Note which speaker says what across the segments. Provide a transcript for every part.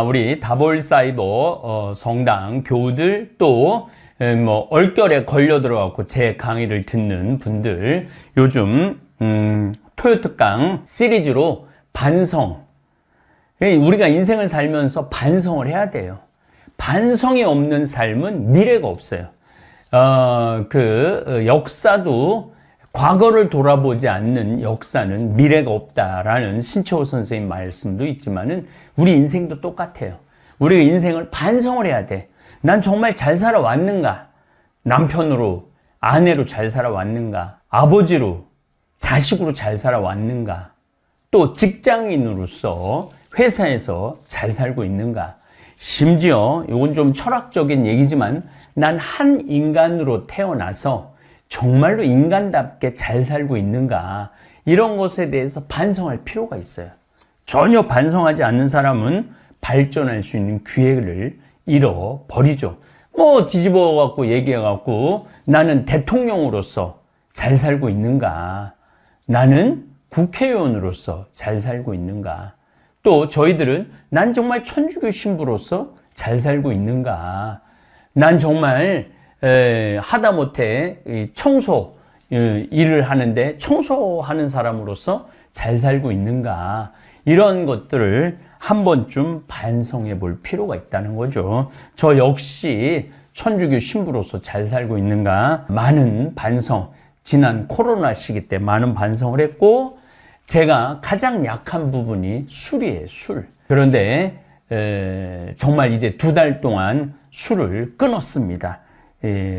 Speaker 1: 우리 다볼사이버 성당 교우들 또 얼결에 걸려 들어갖고 제 강의를 듣는 분들, 요즘 토요특강 시리즈로 반성, 우리가 인생을 살면서 반성을 해야 돼요. 반성이 없는 삶은 미래가 없어요. 역사도 과거를 돌아보지 않는 역사는 미래가 없다라는 신채호 선생님 말씀도 있지만은 우리 인생도 똑같아요. 우리가 인생을 반성을 해야 돼. 난 정말 잘 살아왔는가? 남편으로, 아내로 잘 살아왔는가? 아버지로, 자식으로 잘 살아왔는가? 또 직장인으로서 회사에서 잘 살고 있는가? 심지어 이건 좀 철학적인 얘기지만 난 한 인간으로 태어나서 정말로 인간답게 잘 살고 있는가? 이런 것에 대해서 반성할 필요가 있어요. 전혀 반성하지 않는 사람은 발전할 수 있는 기회를 잃어버리죠. 뒤집어 갖고 얘기해 갖고 나는 대통령으로서 잘 살고 있는가? 나는 국회의원으로서 잘 살고 있는가? 또 저희들은 난 정말 천주교 신부로서 잘 살고 있는가? 난 정말 하다못해 청소 일을 하는데 청소하는 사람으로서 잘 살고 있는가? 이런 것들을 한 번쯤 반성해 볼 필요가 있다는 거죠. 저 역시 천주교 신부로서 잘 살고 있는가? 많은 반성, 지난 코로나 시기 때 많은 반성을 했고, 제가 가장 약한 부분이 술이에요, 술. 그런데 정말 이제 2달 동안 술을 끊었습니다.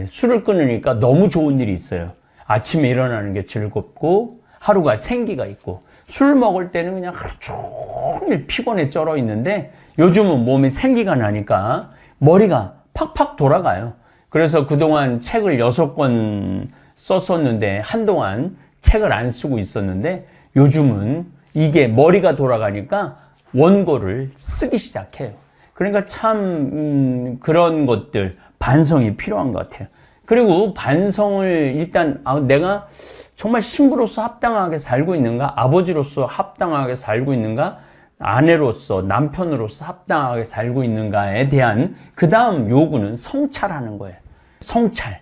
Speaker 1: 술을 끊으니까 너무 좋은 일이 있어요. 아침에 일어나는 게 즐겁고 하루가 생기가 있고, 술 먹을 때는 그냥 하루 종일 피곤해 쩔어 있는데 요즘은 몸에 생기가 나니까 머리가 팍팍 돌아가요. 그래서 그동안 책을 6권 썼었는데 한동안 책을 안 쓰고 있었는데 요즘은 이게 머리가 돌아가니까 원고를 쓰기 시작해요. 그러니까 참 그런 것들, 반성이 필요한 것 같아요. 그리고 반성을 일단 내가 정말 신부로서 합당하게 살고 있는가? 아버지로서 합당하게 살고 있는가? 아내로서, 남편으로서 합당하게 살고 있는가에 대한 그 다음 요구는 성찰하는 거예요. 성찰.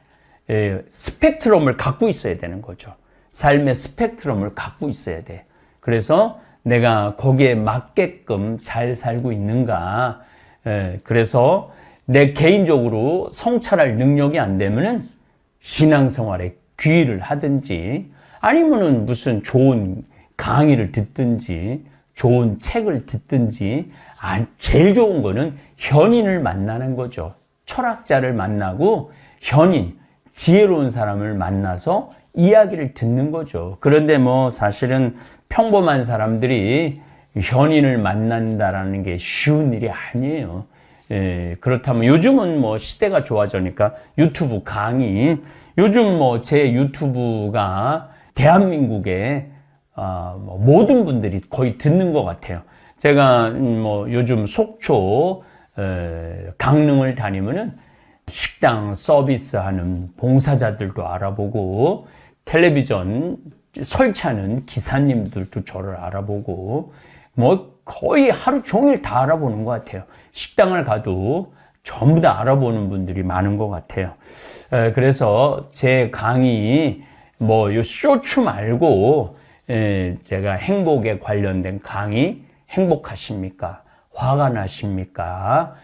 Speaker 1: 스펙트럼을 갖고 있어야 되는 거죠. 삶의 스펙트럼을 갖고 있어야 돼. 그래서 내가 거기에 맞게끔 잘 살고 있는가? 그래서 내 개인적으로 성찰할 능력이 안 되면은 신앙생활에 귀의를 하든지 아니면은 무슨 좋은 강의를 듣든지 좋은 책을 듣든지 제일 좋은 거는 현인을 만나는 거죠. 철학자를 만나고 현인, 지혜로운 사람을 만나서 이야기를 듣는 거죠. 그런데 사실은 평범한 사람들이 현인을 만난다라는 게 쉬운 일이 아니에요. 그렇다면 요즘은 시대가 좋아지니까 유튜브 강의, 요즘 제 유튜브가 대한민국의 모든 분들이 거의 듣는 것 같아요. 제가 요즘 속초 강릉을 다니면은 식당 서비스하는 봉사자들도 알아보고 텔레비전 설치하는 기사님들도 저를 알아보고 거의 하루 종일 다 알아보는 것 같아요. 식당을 가도 전부 다 알아보는 분들이 많은 것 같아요. 그래서 제 강의 요 쇼츠 말고 제가 행복에 관련된 강의, 행복하십니까? 화가 나십니까?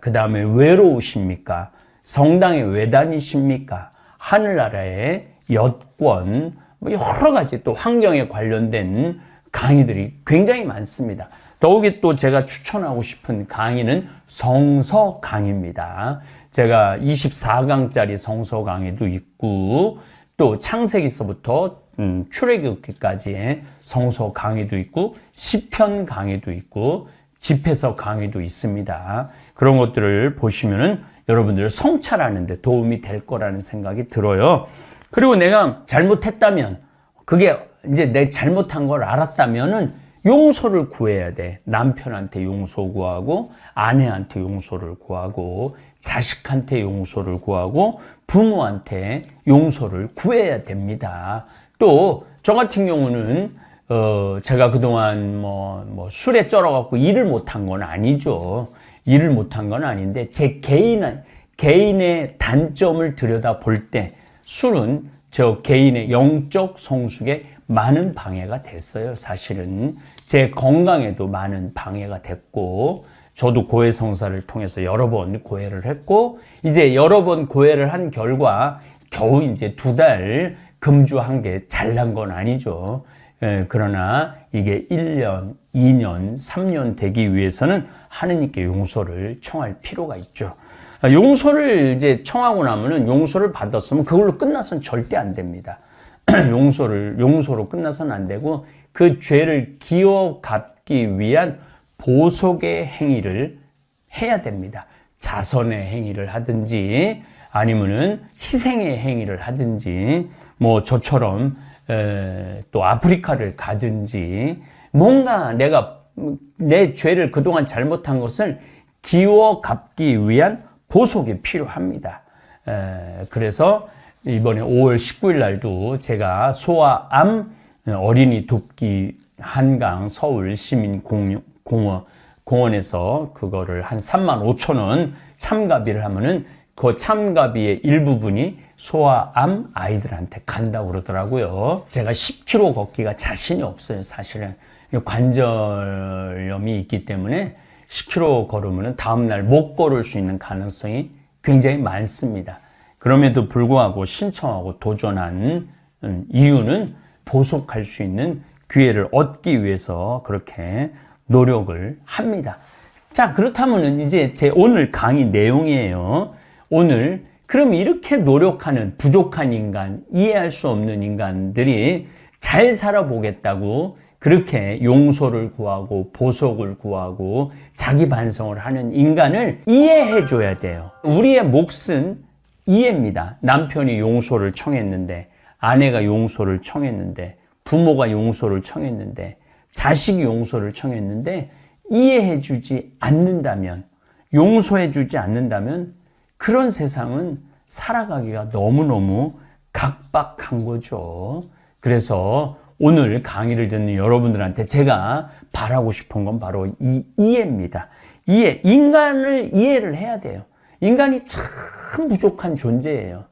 Speaker 1: 그 다음에 외로우십니까? 성당에 왜 다니십니까? 하늘나라의 여권, 여러 가지 또 환경에 관련된 강의들이 굉장히 많습니다. 더욱이 또 제가 추천하고 싶은 강의는 성서 강의입니다. 제가 24강짜리 성서 강의도 있고 또 창세기서부터 출애굽기까지의 성서 강의도 있고 시편 강의도 있고 집회서 강의도 있습니다. 그런 것들을 보시면은 여러분들 성찰하는 데 도움이 될 거라는 생각이 들어요. 그리고 내가 잘못했다면, 그게 이제 내 잘못한 걸 알았다면은 용서를 구해야 돼. 남편한테 용서 구하고, 아내한테 용서를 구하고, 자식한테 용서를 구하고, 부모한테 용서를 구해야 됩니다. 또 저 같은 경우는 제가 그동안 술에 쩔어갖고 일을 못한 건 아니죠. 일을 못한 건 아닌데, 제 개인의 단점을 들여다 볼 때, 술은 저 개인의 영적 성숙에 많은 방해가 됐어요. 사실은 제 건강에도 많은 방해가 됐고, 저도 고해성사를 통해서 여러 번 고해를 했고, 이제 여러 번 고해를 한 결과 겨우 이제 2달 금주한 게 잘난 건 아니죠. 그러나 이게 1년, 2년, 3년 되기 위해서는 하느님께 용서를 청할 필요가 있죠. 용서를 이제 청하고 나면은, 용서를 받았으면 그걸로 끝나서는 절대 안 됩니다. 용서로 끝나서는 안 되고, 그 죄를 기어 갚기 위한 보속의 행위를 해야 됩니다. 자선의 행위를 하든지, 아니면은 희생의 행위를 하든지, 저처럼 또 아프리카를 가든지, 뭔가 내가 내 죄를 그동안 잘못한 것을 기워 갚기 위한 보속이 필요합니다. 그래서 이번에 5월 19일 날도 제가 소아암 어린이 돕기 한강 서울 시민공원에서 그거를 한 35,000원 참가비를 하면은, 그 참가비의 일부분이 소아암 아이들한테 간다고 그러더라고요. 제가 10km 걷기가 자신이 없어요, 사실은. 관절염이 있기 때문에 10km 걸으면 다음날 못 걸을 수 있는 가능성이 굉장히 많습니다. 그럼에도 불구하고 신청하고 도전한 이유는 보속할 수 있는 기회를 얻기 위해서 그렇게 노력을 합니다. 자, 그렇다면 이제 제 오늘 강의 내용이에요. 오늘 그럼 이렇게 노력하는 부족한 인간, 이해할 수 없는 인간들이 잘 살아보겠다고 그렇게 용서를 구하고 보석을 구하고 자기 반성을 하는 인간을 이해해 줘야 돼요. 우리의 몫은 이해입니다. 남편이 용서를 청했는데, 아내가 용서를 청했는데, 부모가 용서를 청했는데, 자식이 용서를 청했는데 이해해 주지 않는다면, 용서해 주지 않는다면 그런 세상은 살아가기가 너무너무 각박한 거죠. 그래서 오늘 강의를 듣는 여러분들한테 제가 바라고 싶은 건 바로 이 이해입니다. 이해, 인간을 이해를 해야 돼요. 인간이 참 부족한 존재예요.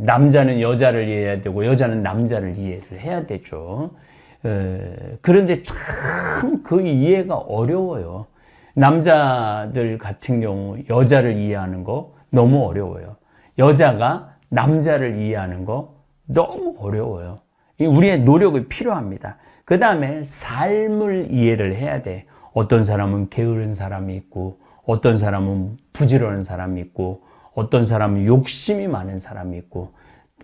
Speaker 1: 남자는 여자를 이해해야 되고 여자는 남자를 이해를 해야 되죠. 그런데 참 그 이해가 어려워요. 남자들 같은 경우 여자를 이해하는 거 너무 어려워요. 여자가 남자를 이해하는 거 너무 어려워요. 우리의 노력이 필요합니다. 그 다음에 삶을 이해를 해야 돼. 어떤 사람은 게으른 사람이 있고, 어떤 사람은 부지런한 사람이 있고, 어떤 사람은 욕심이 많은 사람이 있고,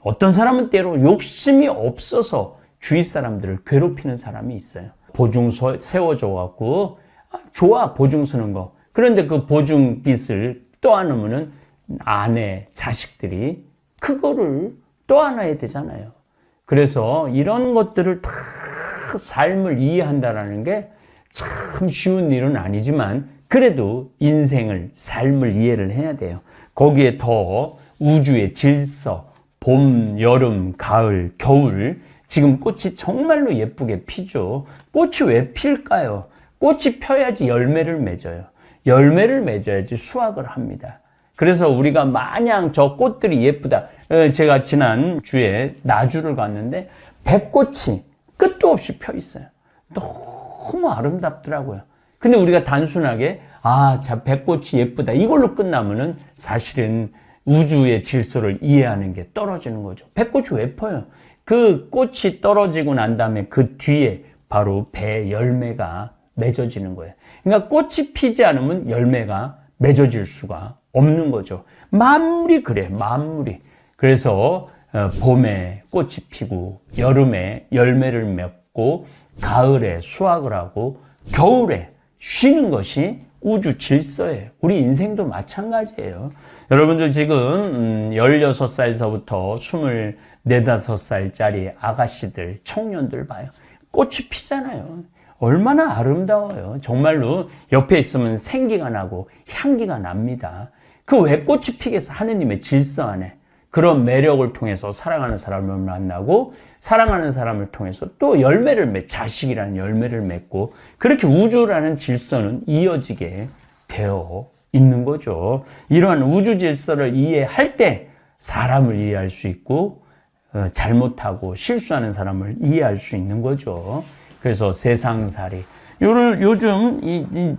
Speaker 1: 어떤 사람은 때로 욕심이 없어서 주위 사람들을 괴롭히는 사람이 있어요. 보증 세워줘 갖고 좋아, 보증 서는 거. 그런데 그 보증 빚을 떠안으면은 아내, 자식들이 그거를 떠안아야 되잖아요. 그래서 이런 것들을 다 삶을 이해한다라는 게 참 쉬운 일은 아니지만, 그래도 인생을, 삶을 이해를 해야 돼요. 거기에 더 우주의 질서, 봄, 여름, 가을, 겨울, 지금 꽃이 정말로 예쁘게 피죠. 꽃이 왜 필까요? 꽃이 펴야지 열매를 맺어요. 열매를 맺어야지 수확을 합니다. 그래서 우리가 마냥 저 꽃들이 예쁘다. 제가 지난 주에 나주를 갔는데 백꽃이 끝도 없이 펴 있어요. 너무 아름답더라고요. 근데 우리가 단순하게 자, 백꽃이 예쁘다, 이걸로 끝나면은 사실은 우주의 질서를 이해하는 게 떨어지는 거죠. 백꽃이 왜 펴요? 그 꽃이 떨어지고 난 다음에 그 뒤에 바로 배 열매가 맺어지는 거예요. 그러니까 꽃이 피지 않으면 열매가 맺어질 수가 없는 거죠. 만물이 그래, 만물이. 그래서 봄에 꽃이 피고, 여름에 열매를 맺고, 가을에 수확을 하고, 겨울에 쉬는 것이 우주 질서예요. 우리 인생도 마찬가지예요. 여러분들 지금 16살서부터 24, 5살짜리 아가씨들, 청년들 봐요. 꽃이 피잖아요. 얼마나 아름다워요. 정말로 옆에 있으면 생기가 나고 향기가 납니다. 그 왜 꽃이 피겠어? 하느님의 질서 안에. 그런 매력을 통해서 사랑하는 사람을 만나고 사랑하는 사람을 통해서 또 자식이라는 열매를 맺고 그렇게 우주라는 질서는 이어지게 되어 있는 거죠. 이러한 우주 질서를 이해할 때 사람을 이해할 수 있고 잘못하고 실수하는 사람을 이해할 수 있는 거죠. 그래서 세상살이 요즘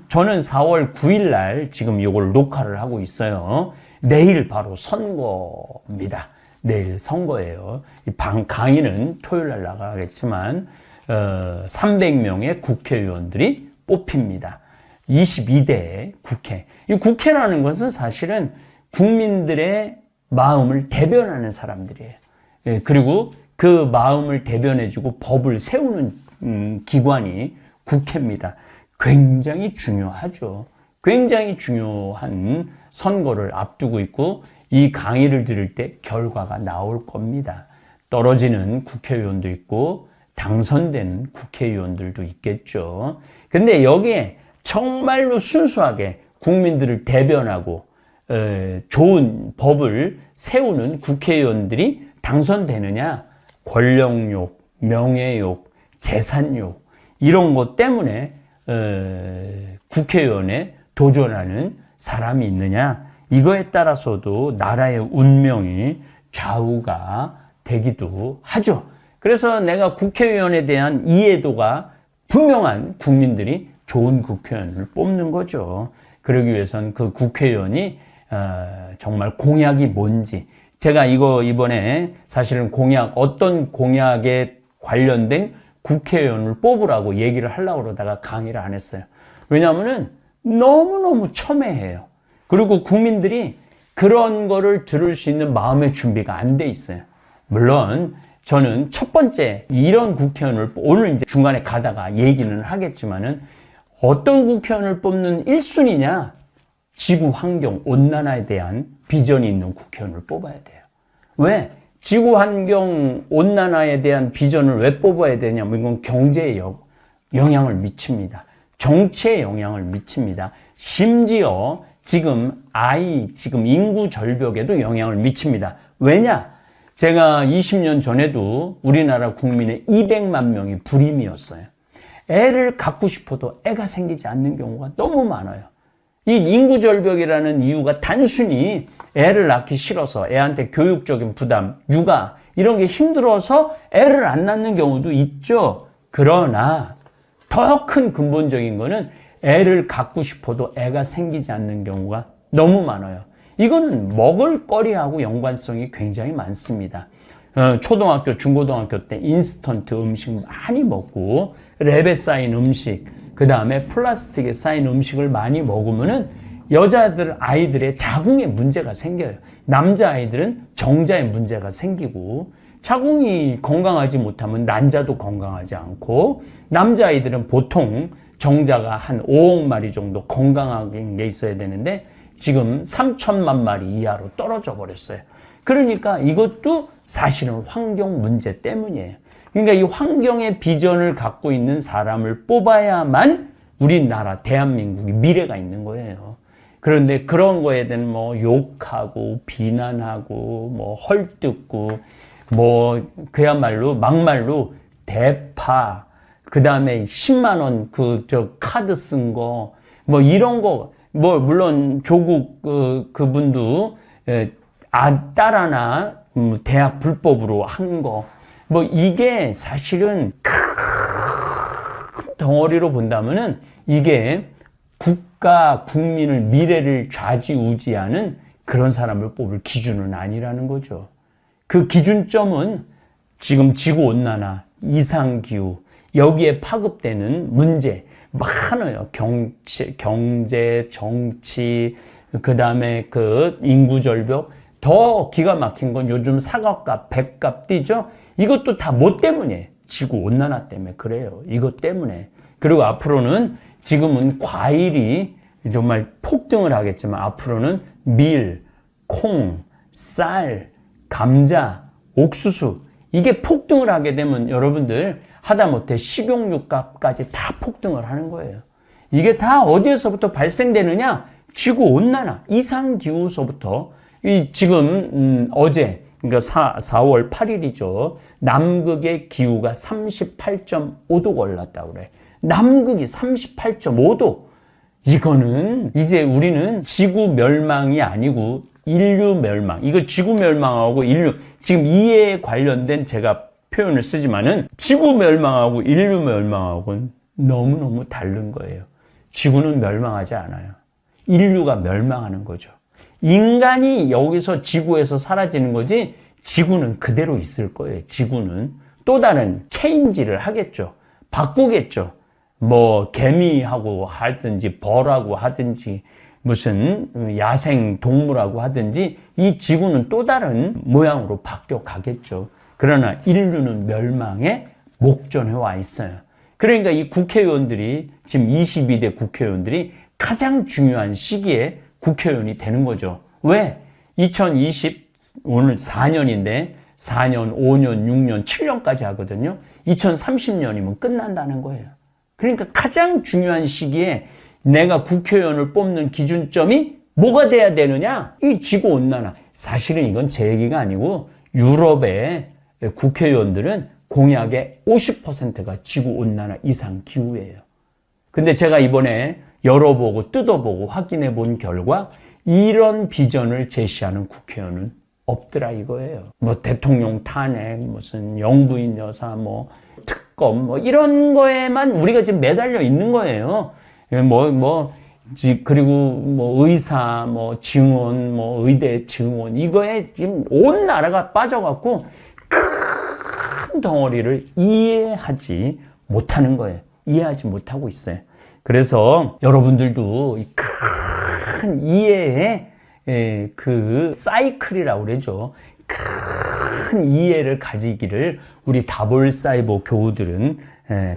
Speaker 1: 저는 4월 9일 날 지금 이걸 녹화를 하고 있어요. 내일 바로 선거입니다. 내일 선거예요. 강의는 토요일 날 나가겠지만 300명의 국회의원들이 뽑힙니다. 22대 국회. 이 국회라는 것은 사실은 국민들의 마음을 대변하는 사람들이에요. 그리고 그 마음을 대변해주고 법을 세우는 기관이 국회입니다. 굉장히 중요하죠. 굉장히 중요한 선거를 앞두고 있고 이 강의를 들을 때 결과가 나올 겁니다. 떨어지는 국회의원도 있고 당선되는 국회의원들도 있겠죠. 근데 여기에 정말로 순수하게 국민들을 대변하고 좋은 법을 세우는 국회의원들이 당선되느냐? 권력욕, 명예욕, 재산욕 이런 것 때문에 국회의원에 도전하는 사람이 있느냐? 이거에 따라서도 나라의 운명이 좌우가 되기도 하죠. 그래서 내가 국회의원에 대한 이해도가 분명한 국민들이 좋은 국회의원을 뽑는 거죠. 그러기 위해서는 그 국회의원이 정말 공약이 뭔지 제가 이번에 사실은 어떤 공약에 관련된 국회의원을 뽑으라고 얘기를 하려고 그러다가 강의를 안 했어요. 왜냐하면은 너무너무 첨예해요. 그리고 국민들이 그런 거를 들을 수 있는 마음의 준비가 안 돼 있어요. 물론 저는 첫 번째 이런 국회의원을 오늘 이제 중간에 가다가 얘기는 하겠지만은 어떤 국회의원을 뽑는 1순위냐? 지구 환경 온난화에 대한 비전이 있는 국회의원을 뽑아야 돼요. 왜? 지구 환경 온난화에 대한 비전을 왜 뽑아야 되냐면 이건 경제에 영향을 미칩니다. 정치에 영향을 미칩니다. 심지어 지금 인구 절벽에도 영향을 미칩니다. 왜냐? 제가 20년 전에도 우리나라 국민의 200만 명이 불임이었어요. 애를 갖고 싶어도 애가 생기지 않는 경우가 너무 많아요. 이 인구 절벽이라는 이유가 단순히 애를 낳기 싫어서 애한테 교육적인 부담, 육아 이런 게 힘들어서 애를 안 낳는 경우도 있죠. 그러나 더 큰 근본적인 거는 애를 갖고 싶어도 애가 생기지 않는 경우가 너무 많아요. 이거는 먹을거리하고 연관성이 굉장히 많습니다. 초등학교, 중고등학교 때 인스턴트 음식 많이 먹고 랩에 쌓인 음식, 그 다음에 플라스틱에 쌓인 음식을 많이 먹으면은 아이들의 자궁에 문제가 생겨요. 남자아이들은 정자에 문제가 생기고 자궁이 건강하지 못하면 난자도 건강하지 않고 남자아이들은 보통 정자가 한 5억 마리 정도 건강한 게 있어야 되는데 지금 3천만 마리 이하로 떨어져 버렸어요. 그러니까 이것도 사실은 환경 문제 때문이에요. 그러니까 이 환경의 비전을 갖고 있는 사람을 뽑아야만 우리나라 대한민국이 미래가 있는 거예요. 그런데 그런 거에 대한 욕하고 비난하고 헐뜯고 그야말로 막말로 대파, 그 다음에 10만 원 카드 쓴 거 이런 거 물론 조국 그분도 딸 하나 대학 불법으로 한 거 이게 사실은 큰 덩어리로 본다면은 이게 국가 국민을 미래를 좌지우지하는 그런 사람을 뽑을 기준은 아니라는 거죠. 그 기준점은 지금 지구온난화, 이상기후 여기에 파급되는 문제 많아요. 경제, 정치, 그 다음에 인구절벽. 더 기가 막힌 건 요즘 사과값, 백값 뛰죠? 이것도 다 뭐 때문에? 지구온난화 때문에 그래요. 이것 때문에. 그리고 앞으로는 지금은 과일이 정말 폭등을 하겠지만 앞으로는 밀, 콩, 쌀, 감자, 옥수수 이게 폭등을 하게 되면 여러분들 하다못해 식용유값까지 다 폭등을 하는 거예요. 이게 다 어디에서부터 발생되느냐? 지구온난화, 이상기후서부터 지금 어제 그러니까 4월 8일이죠. 남극의 기후가 38.5도가 올랐다고 그래. 남극이 38.5도. 이거는 이제 우리는 지구 멸망이 아니고 인류 멸망. 이거 지구 멸망하고 인류, 지금 이에 관련된 제가 표현을 쓰지만은 지구 멸망하고 인류 멸망하고는 너무너무 다른 거예요. 지구는 멸망하지 않아요. 인류가 멸망하는 거죠. 인간이 여기서 지구에서 사라지는 거지 지구는 그대로 있을 거예요. 지구는 또 다른 체인지를 하겠죠. 바꾸겠죠. 뭐 개미하고 하든지 벌하고 하든지 무슨 야생 동물하고 하든지 이 지구는 또 다른 모양으로 바뀌어 가겠죠. 그러나 인류는 멸망의 목전에 와 있어요. 그러니까 이 국회의원들이 지금 22대 국회의원들이 가장 중요한 시기에 국회의원이 되는 거죠. 왜? 2020 오늘 4년인데 4년, 5년, 6년, 7년까지 하거든요. 2030년이면 끝난다는 거예요. 그러니까 가장 중요한 시기에 내가 국회의원을 뽑는 기준점이 뭐가 돼야 되느냐? 이 지구온난화. 사실은 이건 제 얘기가 아니고 유럽의 국회의원들은 공약의 50%가 지구온난화 이상 기후예요. 근데 제가 이번에 열어보고 뜯어보고 확인해 본 결과 이런 비전을 제시하는 국회의원은 없더라 이거예요. 뭐 대통령 탄핵, 무슨 영부인 여사, 뭐 특검, 뭐 이런 거에만 우리가 지금 매달려 있는 거예요. 그리고 뭐 의사, 뭐 증원, 뭐 의대 증원 이거에 지금 온 나라가 빠져갖고 큰 덩어리를 이해하지 못하는 거예요. 이해하지 못하고 있어요. 그래서 여러분들도 이 큰 이해의 그 사이클이라고 그러죠. 큰 이해를 가지기를 우리 다볼사이버 교우들은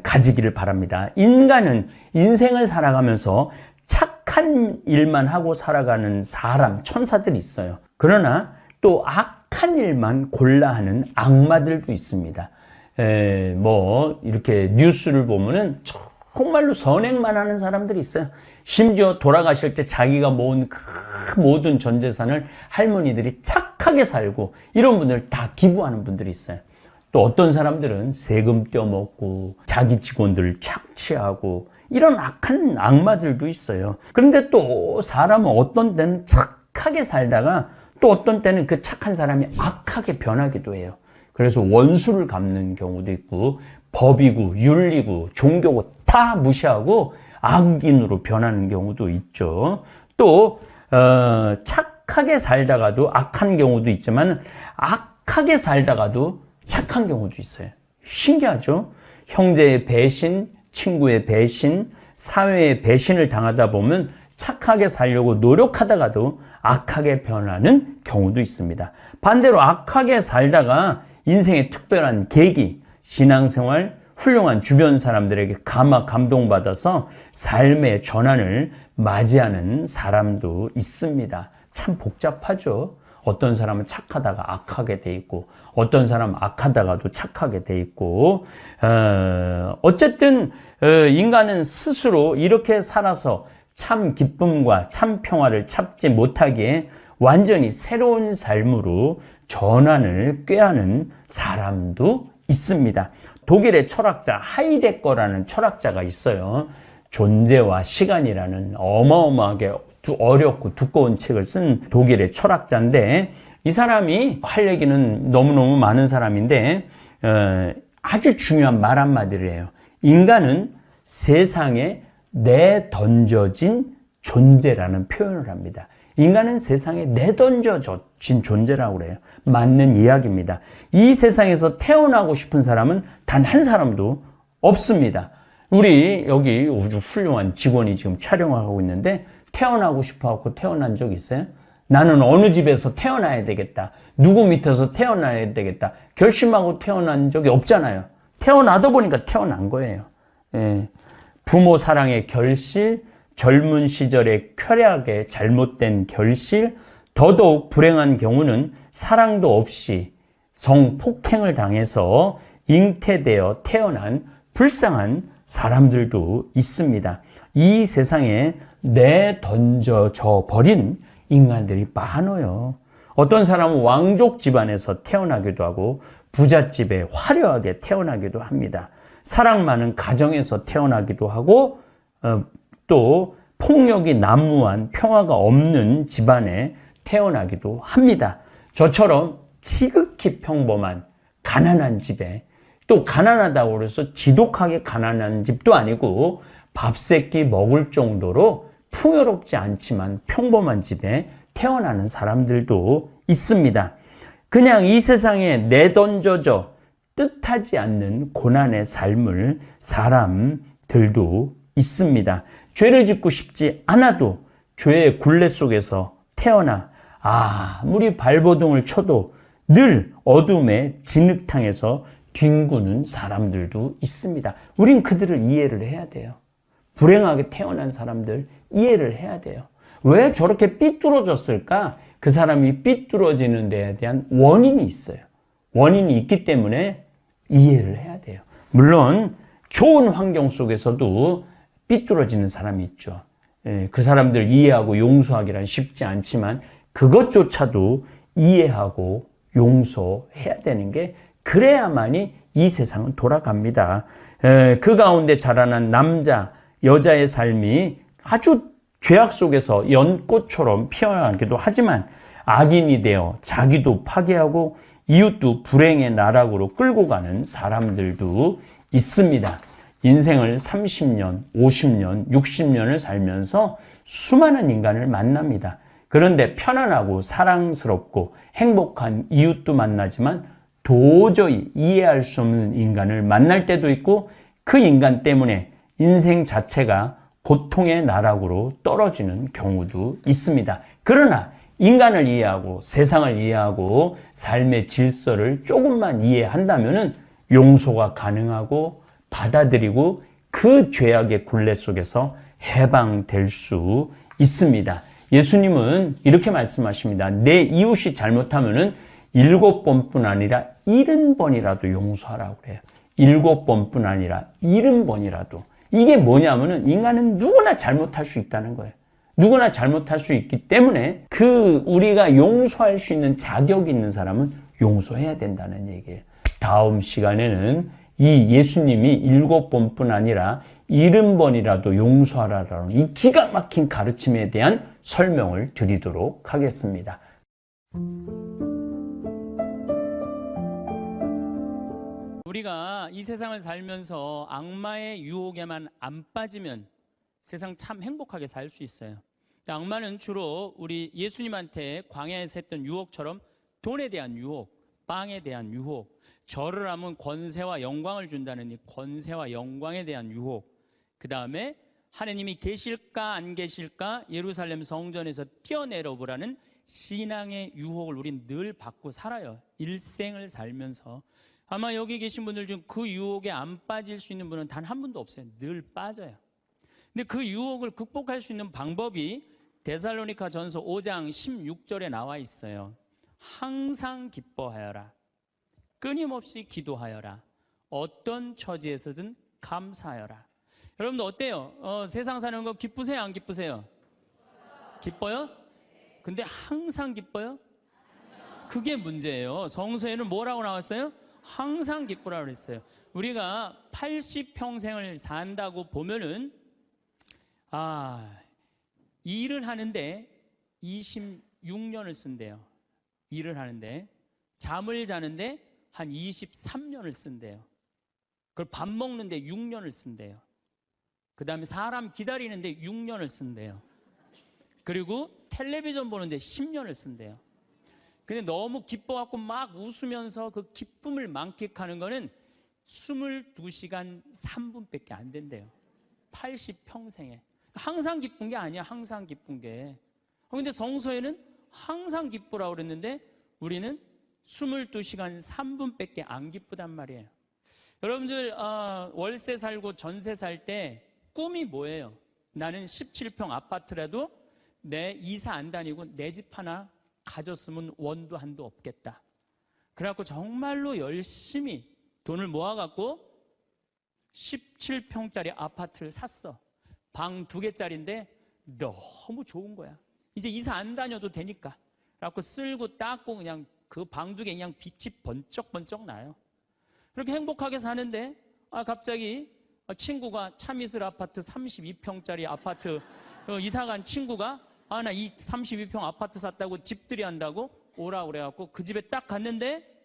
Speaker 1: 가지기를 바랍니다. 인간은 인생을 살아가면서 착한 일만 하고 살아가는 사람, 천사들이 있어요. 그러나 또 악한 일만 골라 하는 악마들도 있습니다. 뭐 이렇게 뉴스를 보면은 정말로 선행만 하는 사람들이 있어요. 심지어 돌아가실 때 자기가 모은 모든 전 재산을 할머니들이 착하게 살고 이런 분들 다 기부하는 분들이 있어요. 또 어떤 사람들은 세금 떼어먹고 자기 직원들을 착취하고 이런 악한 악마들도 있어요. 그런데 또 사람은 어떤 때는 착하게 살다가 또 어떤 때는 그 착한 사람이 악하게 변하기도 해요. 그래서 원수를 갚는 경우도 있고 법이고 윤리고 종교고 다 무시하고 악인으로 변하는 경우도 있죠. 또 착하게 살다가도 악한 경우도 있지만 악하게 살다가도 착한 경우도 있어요. 신기하죠? 형제의 배신, 친구의 배신, 사회의 배신을 당하다 보면 착하게 살려고 노력하다가도 악하게 변하는 경우도 있습니다. 반대로 악하게 살다가 인생의 특별한 계기, 신앙생활, 훌륭한 주변 사람들에게 감동받아서 삶의 전환을 맞이하는 사람도 있습니다. 참 복잡하죠. 어떤 사람은 착하다가 악하게 돼 있고 어떤 사람은 악하다가도 착하게 돼 있고 어쨌든 인간은 스스로 이렇게 살아서 참 기쁨과 참 평화를 찾지 못하기에 완전히 새로운 삶으로 전환을 꾀하는 사람도 있습니다. 독일의 철학자 하이데거라는 철학자가 있어요. 존재와 시간이라는 어마어마하게 어렵고 두꺼운 책을 쓴 독일의 철학자인데 이 사람이 할 얘기는 너무너무 많은 사람인데 아주 중요한 말 한마디를 해요. 인간은 세상에 내던져진 존재라는 표현을 합니다. 인간은 세상에 내던져진 존재라고 그래요. 맞는 이야기입니다. 이 세상에서 태어나고 싶은 사람은 단 한 사람도 없습니다. 우리 여기 훌륭한 직원이 지금 촬영하고 있는데 태어나고 싶어하고 태어난 적 있어요? 나는 어느 집에서 태어나야 되겠다. 누구 밑에서 태어나야 되겠다. 결심하고 태어난 적이 없잖아요. 태어나다 보니까 태어난 거예요. 부모 사랑의 결실, 젊은 시절의 쾌락의 잘못된 결실, 더더욱 불행한 경우는 사랑도 없이 성폭행을 당해서 잉태되어 태어난 불쌍한 사람들도 있습니다. 이 세상에 내던져져 버린 인간들이 많아요. 어떤 사람은 왕족 집안에서 태어나기도 하고 부잣집에 화려하게 태어나기도 합니다. 사랑 많은 가정에서 태어나기도 하고 또 폭력이 난무한 평화가 없는 집안에 태어나기도 합니다. 저처럼 지극히 평범한 가난한 집에, 또 가난하다고 해서 지독하게 가난한 집도 아니고 밥 세 끼 먹을 정도로 풍요롭지 않지만 평범한 집에 태어나는 사람들도 있습니다. 그냥 이 세상에 내던져져 뜻하지 않는 고난의 삶을 사람들도 있습니다. 죄를 짓고 싶지 않아도 죄의 굴레 속에서 태어나 아무리 발버둥을 쳐도 늘 어둠의 진흙탕에서 뒹구는 사람들도 있습니다. 우린 그들을 이해를 해야 돼요. 불행하게 태어난 사람들 이해를 해야 돼요. 왜 저렇게 삐뚤어졌을까? 그 사람이 삐뚤어지는 데에 대한 원인이 있어요. 원인이 있기 때문에 이해를 해야 돼요. 물론 좋은 환경 속에서도 삐뚤어지는 사람이 있죠. 그 사람들 이해하고 용서하기란 쉽지 않지만 그것조차도 이해하고 용서해야 되는 게, 그래야만이 이 세상은 돌아갑니다. 그 가운데 자라난 남자, 여자의 삶이 아주 죄악 속에서 연꽃처럼 피어나기도 하지만 악인이 되어 자기도 파괴하고 이웃도 불행의 나락으로 끌고 가는 사람들도 있습니다. 인생을 30년, 50년, 60년을 살면서 수많은 인간을 만납니다. 그런데 편안하고 사랑스럽고 행복한 이웃도 만나지만 도저히 이해할 수 없는 인간을 만날 때도 있고, 그 인간 때문에 인생 자체가 고통의 나락으로 떨어지는 경우도 있습니다. 그러나 인간을 이해하고 세상을 이해하고 삶의 질서를 조금만 이해한다면 용서가 가능하고 받아들이고 그 죄악의 굴레 속에서 해방될 수 있습니다. 예수님은 이렇게 말씀하십니다. 내 이웃이 잘못하면 7번뿐 아니라 70번이라도 용서하라고 그래요. 7번뿐 아니라 70번이라도. 이게 뭐냐면은 인간은 누구나 잘못할 수 있다는 거예요. 누구나 잘못할 수 있기 때문에 우리가 용서할 수 있는 자격이 있는 사람은 용서해야 된다는 얘기예요. 다음 시간에는 이 예수님이 7번뿐 아니라 70번이라도 용서하라라는 이 기가 막힌 가르침에 대한 설명을 드리도록 하겠습니다. 우리가 이 세상을 살면서 악마의 유혹에만 안 빠지면 세상 참 행복하게 살 수 있어요. 악마는 주로 우리 예수님한테 광야에서 했던 유혹처럼 돈에 대한 유혹, 빵에 대한 유혹, 절을 하면 권세와 영광을 준다는 이 권세와 영광에 대한 유혹, 그 다음에 하느님이 계실까 안 계실까 예루살렘 성전에서 뛰어내려 보라는 신앙의 유혹을 우린 늘 받고 살아요. 일생을 살면서. 아마 여기 계신 분들 중 그 유혹에 안 빠질 수 있는 분은 단 한 분도 없어요. 늘 빠져요. 근데 그 유혹을 극복할 수 있는 방법이 데살로니가 전서 5장 16절에 나와 있어요. 항상 기뻐하여라. 끊임없이 기도하여라. 어떤 처지에서든 감사하여라. 여러분들 어때요? 세상 사는 거 기쁘세요? 안 기쁘세요? 기뻐요? 근데 항상 기뻐요? 그게 문제예요. 성서에는 뭐라고 나왔어요? 항상 기쁘라고 그랬어요. 우리가 80평생을 산다고 보면은 일을 하는데 26년을 쓴대요. 일을 하는데 잠을 자는데 한 23년을 쓴대요. 그걸 밥 먹는데 6년을 쓴대요. 그 다음에 사람 기다리는데 6년을 쓴대요. 그리고 텔레비전 보는데 10년을 쓴대요. 근데 너무 기뻐갖고 막 웃으면서 그 기쁨을 만끽하는 거는 22시간 3분밖에 안 된대요. 80평생에. 항상 기쁜 게 아니야. 항상 기쁜 게. 근데 성서에는 항상 기쁘라고 그랬는데 우리는 22시간 3분밖에 안 기쁘단 말이에요. 여러분들 월세 살고 전세 살 때 꿈이 뭐예요? 나는 17평 아파트라도 내 이사 안 다니고 내 집 하나 가졌으면 원도 한도 없겠다. 그래갖고 정말로 열심히 돈을 모아갖고 17평짜리 아파트를 샀어. 방 2개짜리인데 너무 좋은 거야. 이제 이사 안 다녀도 되니까.
Speaker 2: 그래갖고 쓸고 닦고 그냥 그 방둑에 그냥 빛이 번쩍번쩍 나요. 그렇게 행복하게 사는데, 갑자기 친구가 차미슬 아파트 32평짜리 아파트, 이사간 친구가, 나 이 32평 아파트 샀다고 집들이 한다고 오라고 그래갖고 그 집에 딱 갔는데,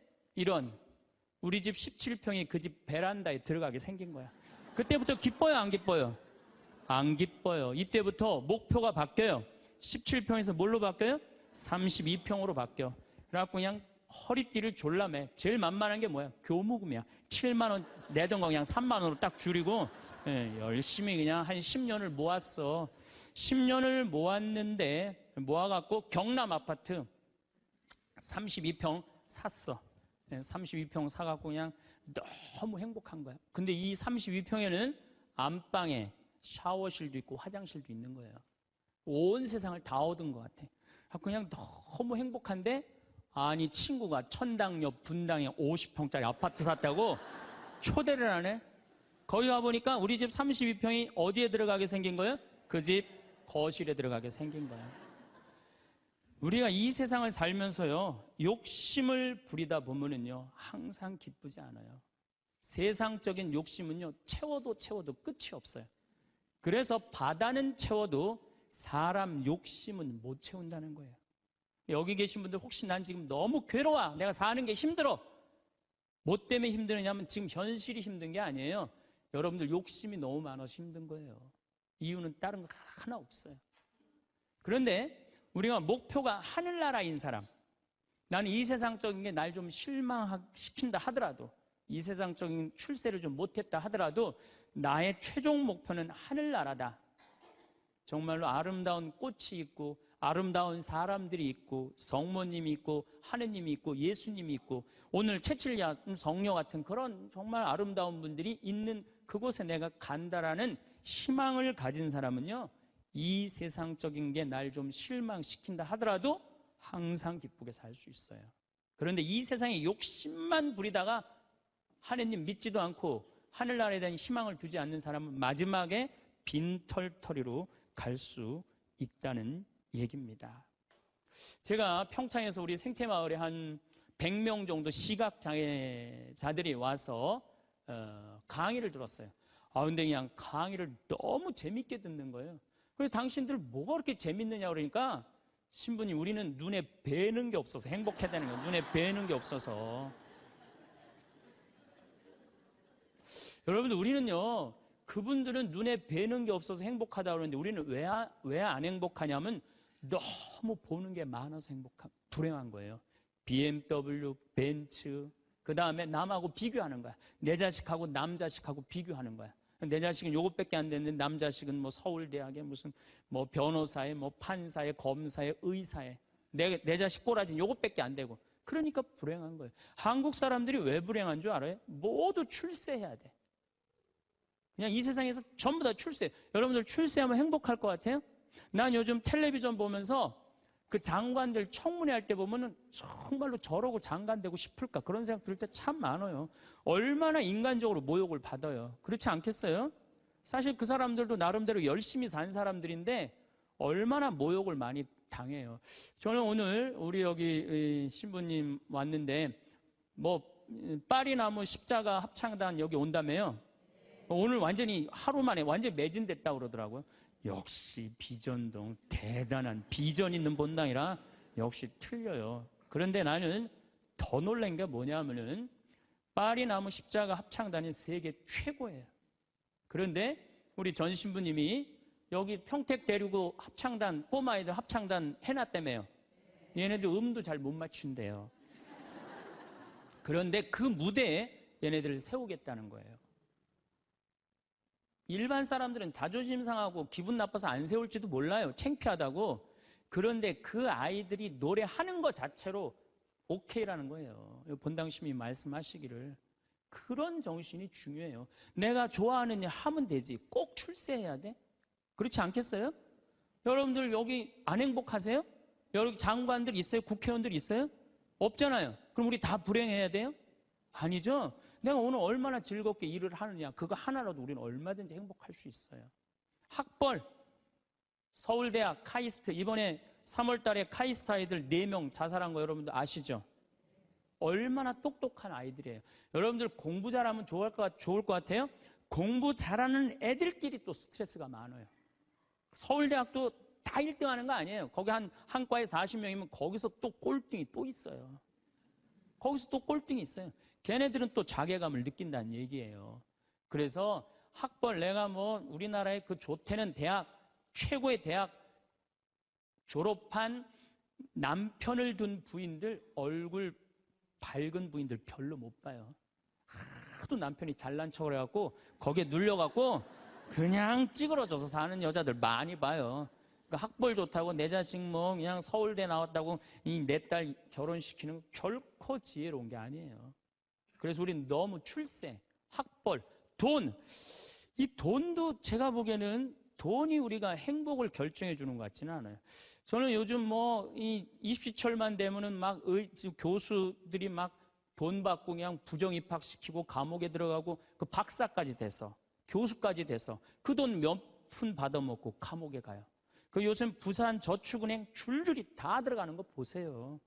Speaker 2: 우리 집 17평이 그 집 베란다에 들어가게 생긴 거야. 그때부터 기뻐요, 안 기뻐요? 안 기뻐요. 이때부터 목표가 바뀌어요. 17평에서 뭘로 바뀌어요? 32평으로 바뀌어. 그래갖고 그냥 허리띠를 졸라매. 제일 만만한 게 뭐야? 교무금이야. 7만원 내던 거 그냥 3만원으로 딱 줄이고, 열심히 그냥 한 10년을 모았어. 10년을 모았는데, 모아갖고 경남 아파트 32평 샀어. 32평 사갖고 그냥 너무 행복한 거야. 근데 이 32평에는 안방에 샤워실도 있고 화장실도 있는 거예요. 온 세상을 다 얻은 것 같아. 그냥 너무 행복한데, 아니 친구가 천당역 분당에 50평짜리 아파트 샀다고 초대를 하네. 거기 가보니까 우리 집 32평이 어디에 들어가게 생긴 거예요? 그 집 거실에 들어가게 생긴 거야. 우리가 이 세상을 살면서요, 욕심을 부리다 보면은요, 항상 기쁘지 않아요. 세상적인 욕심은요, 채워도 끝이 없어요. 그래서 바다는 채워도 사람 욕심은 못 채운다는 거예요. 여기 계신 분들 혹시 난 지금 너무 괴로워, 내가 사는 게 힘들어. 뭐 때문에 힘드느냐면 지금 현실이 힘든 게 아니에요. 여러분들 욕심이 너무 많아서 힘든 거예요. 이유는 다른 거 하나 없어요. 그런데 우리가 목표가 하늘나라인 사람, 나는 이 세상적인 게 날 좀 실망시킨다 하더라도, 이 세상적인 출세를 좀 못했다 하더라도 나의 최종 목표는 하늘나라다. 정말로 아름다운 꽃이 있고 아름다운 사람들이 있고 성모님이 있고 하느님이 있고 예수님이 있고 오늘 채칠야 성녀 같은 그런 정말 아름다운 분들이 있는 그곳에 내가 간다라는 희망을 가진 사람은요, 이 세상적인 게 날 좀 실망시킨다 하더라도 항상 기쁘게 살 수 있어요. 그런데 이 세상에 욕심만 부리다가 하느님 믿지도 않고 하늘나라에 대한 희망을 두지 않는 사람은 마지막에 빈털터리로 갈 수 있다는 얘기입니다. 제가 평창에서 우리 생태마을에 한 100명 정도 시각장애자들이 와서 강의를 들었어요. 근데 그냥 강의를 너무 재밌게 듣는 거예요. 그래서 당신들 뭐가 그렇게 재밌느냐 그러니까 신부님, 우리는 눈에 뵈는 게 없어서 행복해야 되는 거예요. 눈에 뵈는 게 없어서. 여러분들, 우리는요, 그분들은 눈에 뵈는 게 없어서 행복하다고 그러는데 우리는 왜 안 행복하냐면 너무 보는 게 많아서 불행한 거예요. BMW, 벤츠, 그 다음에 남하고 비교하는 거야. 내 자식하고 남 자식하고 비교하는 거야. 내 자식은 요것밖에 안 됐는데 남 자식은 뭐 서울대학에 무슨 뭐 변호사에 뭐 판사에 검사에 의사에 내 자식 꼬라지는 요것밖에 안 되고 그러니까 불행한 거예요. 한국 사람들이 왜 불행한 줄 알아요? 모두 출세해야 돼. 그냥 이 세상에서 전부 다 출세. 여러분들 출세하면 행복할 것 같아요? 난 요즘 텔레비전 보면서 그 장관들 청문회 할 때 보면은 정말로 저러고 장관 되고 싶을까 그런 생각 들 때 참 많아요. 얼마나 인간적으로 모욕을 받아요. 그렇지 않겠어요? 사실 그 사람들도 나름대로 열심히 산 사람들인데 얼마나 모욕을 많이 당해요. 저는 오늘 우리 여기 신부님 왔는데 뭐 파리나무 십자가 합창단 여기 온다며요. 오늘 완전히 하루 만에 완전히 매진됐다고 그러더라고요. 역시 비전동 대단한 비전 있는 본당이라 역시 틀려요. 그런데 나는 더 놀란 게 뭐냐면은 파리나무 십자가 합창단이 세계 최고예요. 그런데 우리 전 신부님이 여기 평택 데리고 합창단 꼬마아이들 합창단 해놨다며요. 얘네들 음도 잘 못 맞춘대요. 그런데 그 무대에 얘네들을 세우겠다는 거예요. 일반 사람들은 자존심 상하고 기분 나빠서 안 세울지도 몰라요. 창피하다고. 그런데 그 아이들이 노래하는 것 자체로 오케이라는 거예요. 본당심이 말씀하시기를. 그런 정신이 중요해요. 내가 좋아하는 일 하면 되지. 꼭 출세해야 돼? 그렇지 않겠어요? 여러분들 여기 안 행복하세요? 여기 장관들 있어요? 국회의원들 있어요? 없잖아요. 그럼 우리 다 불행해야 돼요? 아니죠. 내가 오늘 얼마나 즐겁게 일을 하느냐, 그거 하나라도 우리는 얼마든지 행복할 수 있어요. 학벌, 서울대학, 카이스트, 이번에 3월 달에 카이스트 아이들 4명 자살한 거 여러분들 아시죠? 얼마나 똑똑한 아이들이에요. 여러분들 공부 잘하면 좋을 것 같아요? 공부 잘하는 애들끼리 또 스트레스가 많아요. 서울대학도 다 1등 하는 거 아니에요. 거기 한 과에 40명이면 거기서 또 꼴등이 또 있어요. 거기서 또 꼴등이 있어요. 걔네들은 또 자괴감을 느낀다는 얘기예요. 그래서 학벌, 내가 뭐 우리나라의 그 좋대는 대학, 최고의 대학 졸업한 남편을 둔 부인들, 얼굴 밝은 부인들 별로 못 봐요. 하도 남편이 잘난 척을 해갖고 거기에 눌려갖고 그냥 찌그러져서 사는 여자들 많이 봐요. 그러니까 학벌 좋다고 내 자식 뭐 그냥 서울대 나왔다고 이 내 딸 결혼시키는 거 결코 지혜로운 게 아니에요. 그래서 우리는 너무 출세, 학벌, 돈, 이 돈도 제가 보기에는 돈이 우리가 행복을 결정해 주는 것 같지는 않아요. 저는 요즘 뭐 이 입시철만 되면은 막 교수들이 막 돈 받고 그냥 부정 입학시키고 감옥에 들어가고 그 박사까지 돼서 교수까지 돼서 그 돈 몇 푼 받아먹고 감옥에 가요. 그 요즘 부산 저축은행 줄줄이 다 들어가는 거 보세요.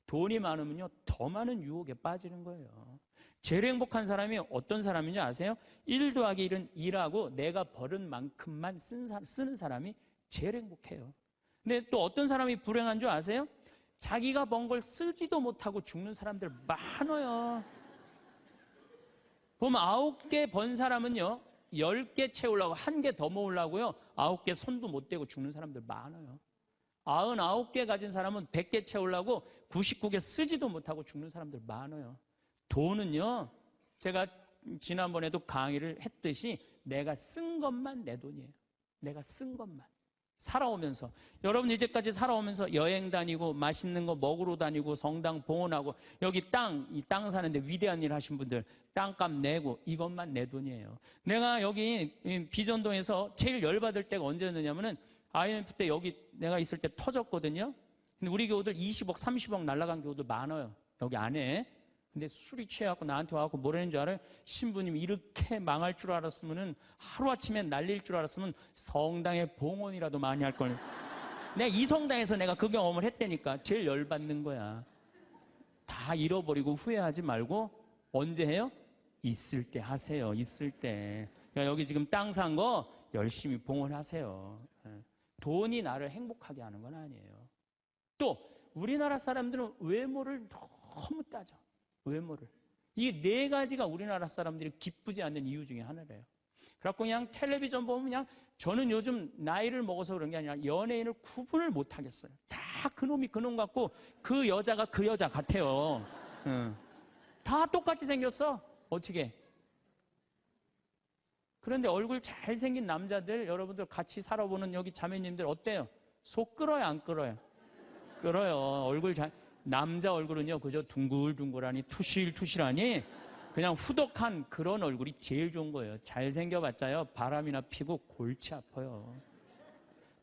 Speaker 2: 돈이 많으면요 더 많은 유혹에 빠지는 거예요. 제일 행복한 사람이 어떤 사람인지 아세요? 1 더하기 1은 일하고 내가 벌은 만큼만 쓰는 사람이 제일 행복해요. 근데 또 어떤 사람이 불행한 줄 아세요? 자기가 번 걸 쓰지도 못하고 죽는 사람들 많아요. 보면 9개 번 사람은요 10개 채우려고 1개 더 모으려고요 9개 손도 못 대고 죽는 사람들 많아요. 99개 가진 사람은 100개 채우려고 99개 쓰지도 못하고 죽는 사람들 많아요. 돈은요 제가 지난번에도 강의를 했듯이 내가 쓴 것만 내 돈이에요. 내가 쓴 것만. 살아오면서 여러분 이제까지 살아오면서 여행 다니고 맛있는 거 먹으러 다니고 성당 봉헌하고 여기 이 땅 사는데 위대한 일 하신 분들 땅값 내고 이것만 내 돈이에요. 내가 여기 비전동에서 제일 열받을 때가 언제였느냐면은 IMF 때 여기 내가 있을 때 터졌거든요. 근데 우리 교우들 20억 30억 날라간 교우들 많아요. 여기 안에. 근데 술이 취해갖고 나한테 와갖고 뭐라는 줄 알아요? 신부님 이렇게 망할 줄 알았으면은 하루아침에 날릴 줄 알았으면 성당에 봉헌이라도 많이 할 걸. 내가 이 성당에서 내가 그 경험을 했다니까. 제일 열받는 거야. 다 잃어버리고 후회하지 말고 언제 해요? 있을 때 하세요. 있을 때. 그러니까 여기 지금 땅 산 거 열심히 봉헌하세요. 돈이 나를 행복하게 하는 건 아니에요. 또 우리나라 사람들은 외모를 너무 따져. 외모를. 이 4가지가 우리나라 사람들이 기쁘지 않는 이유 중에 하나래요. 그래갖고 그냥 텔레비전 보면 그냥 저는 요즘 나이를 먹어서 그런 게 아니라 연예인을 구분을 못 하겠어요. 다 그놈이 그놈 같고 그 여자가 그 여자 같아요. 다 똑같이 생겼어. 어떻게? 그런데 얼굴 잘생긴 남자들 여러분들 같이 살아보는 여기 자매님들 어때요? 속 끓어요 안 끓어요? 끓어요. 얼굴 남자 얼굴은요 그저 둥글둥글하니 투실투실하니 그냥 후덕한 그런 얼굴이 제일 좋은 거예요. 잘생겨봤자요 바람이나 피고 골치 아파요.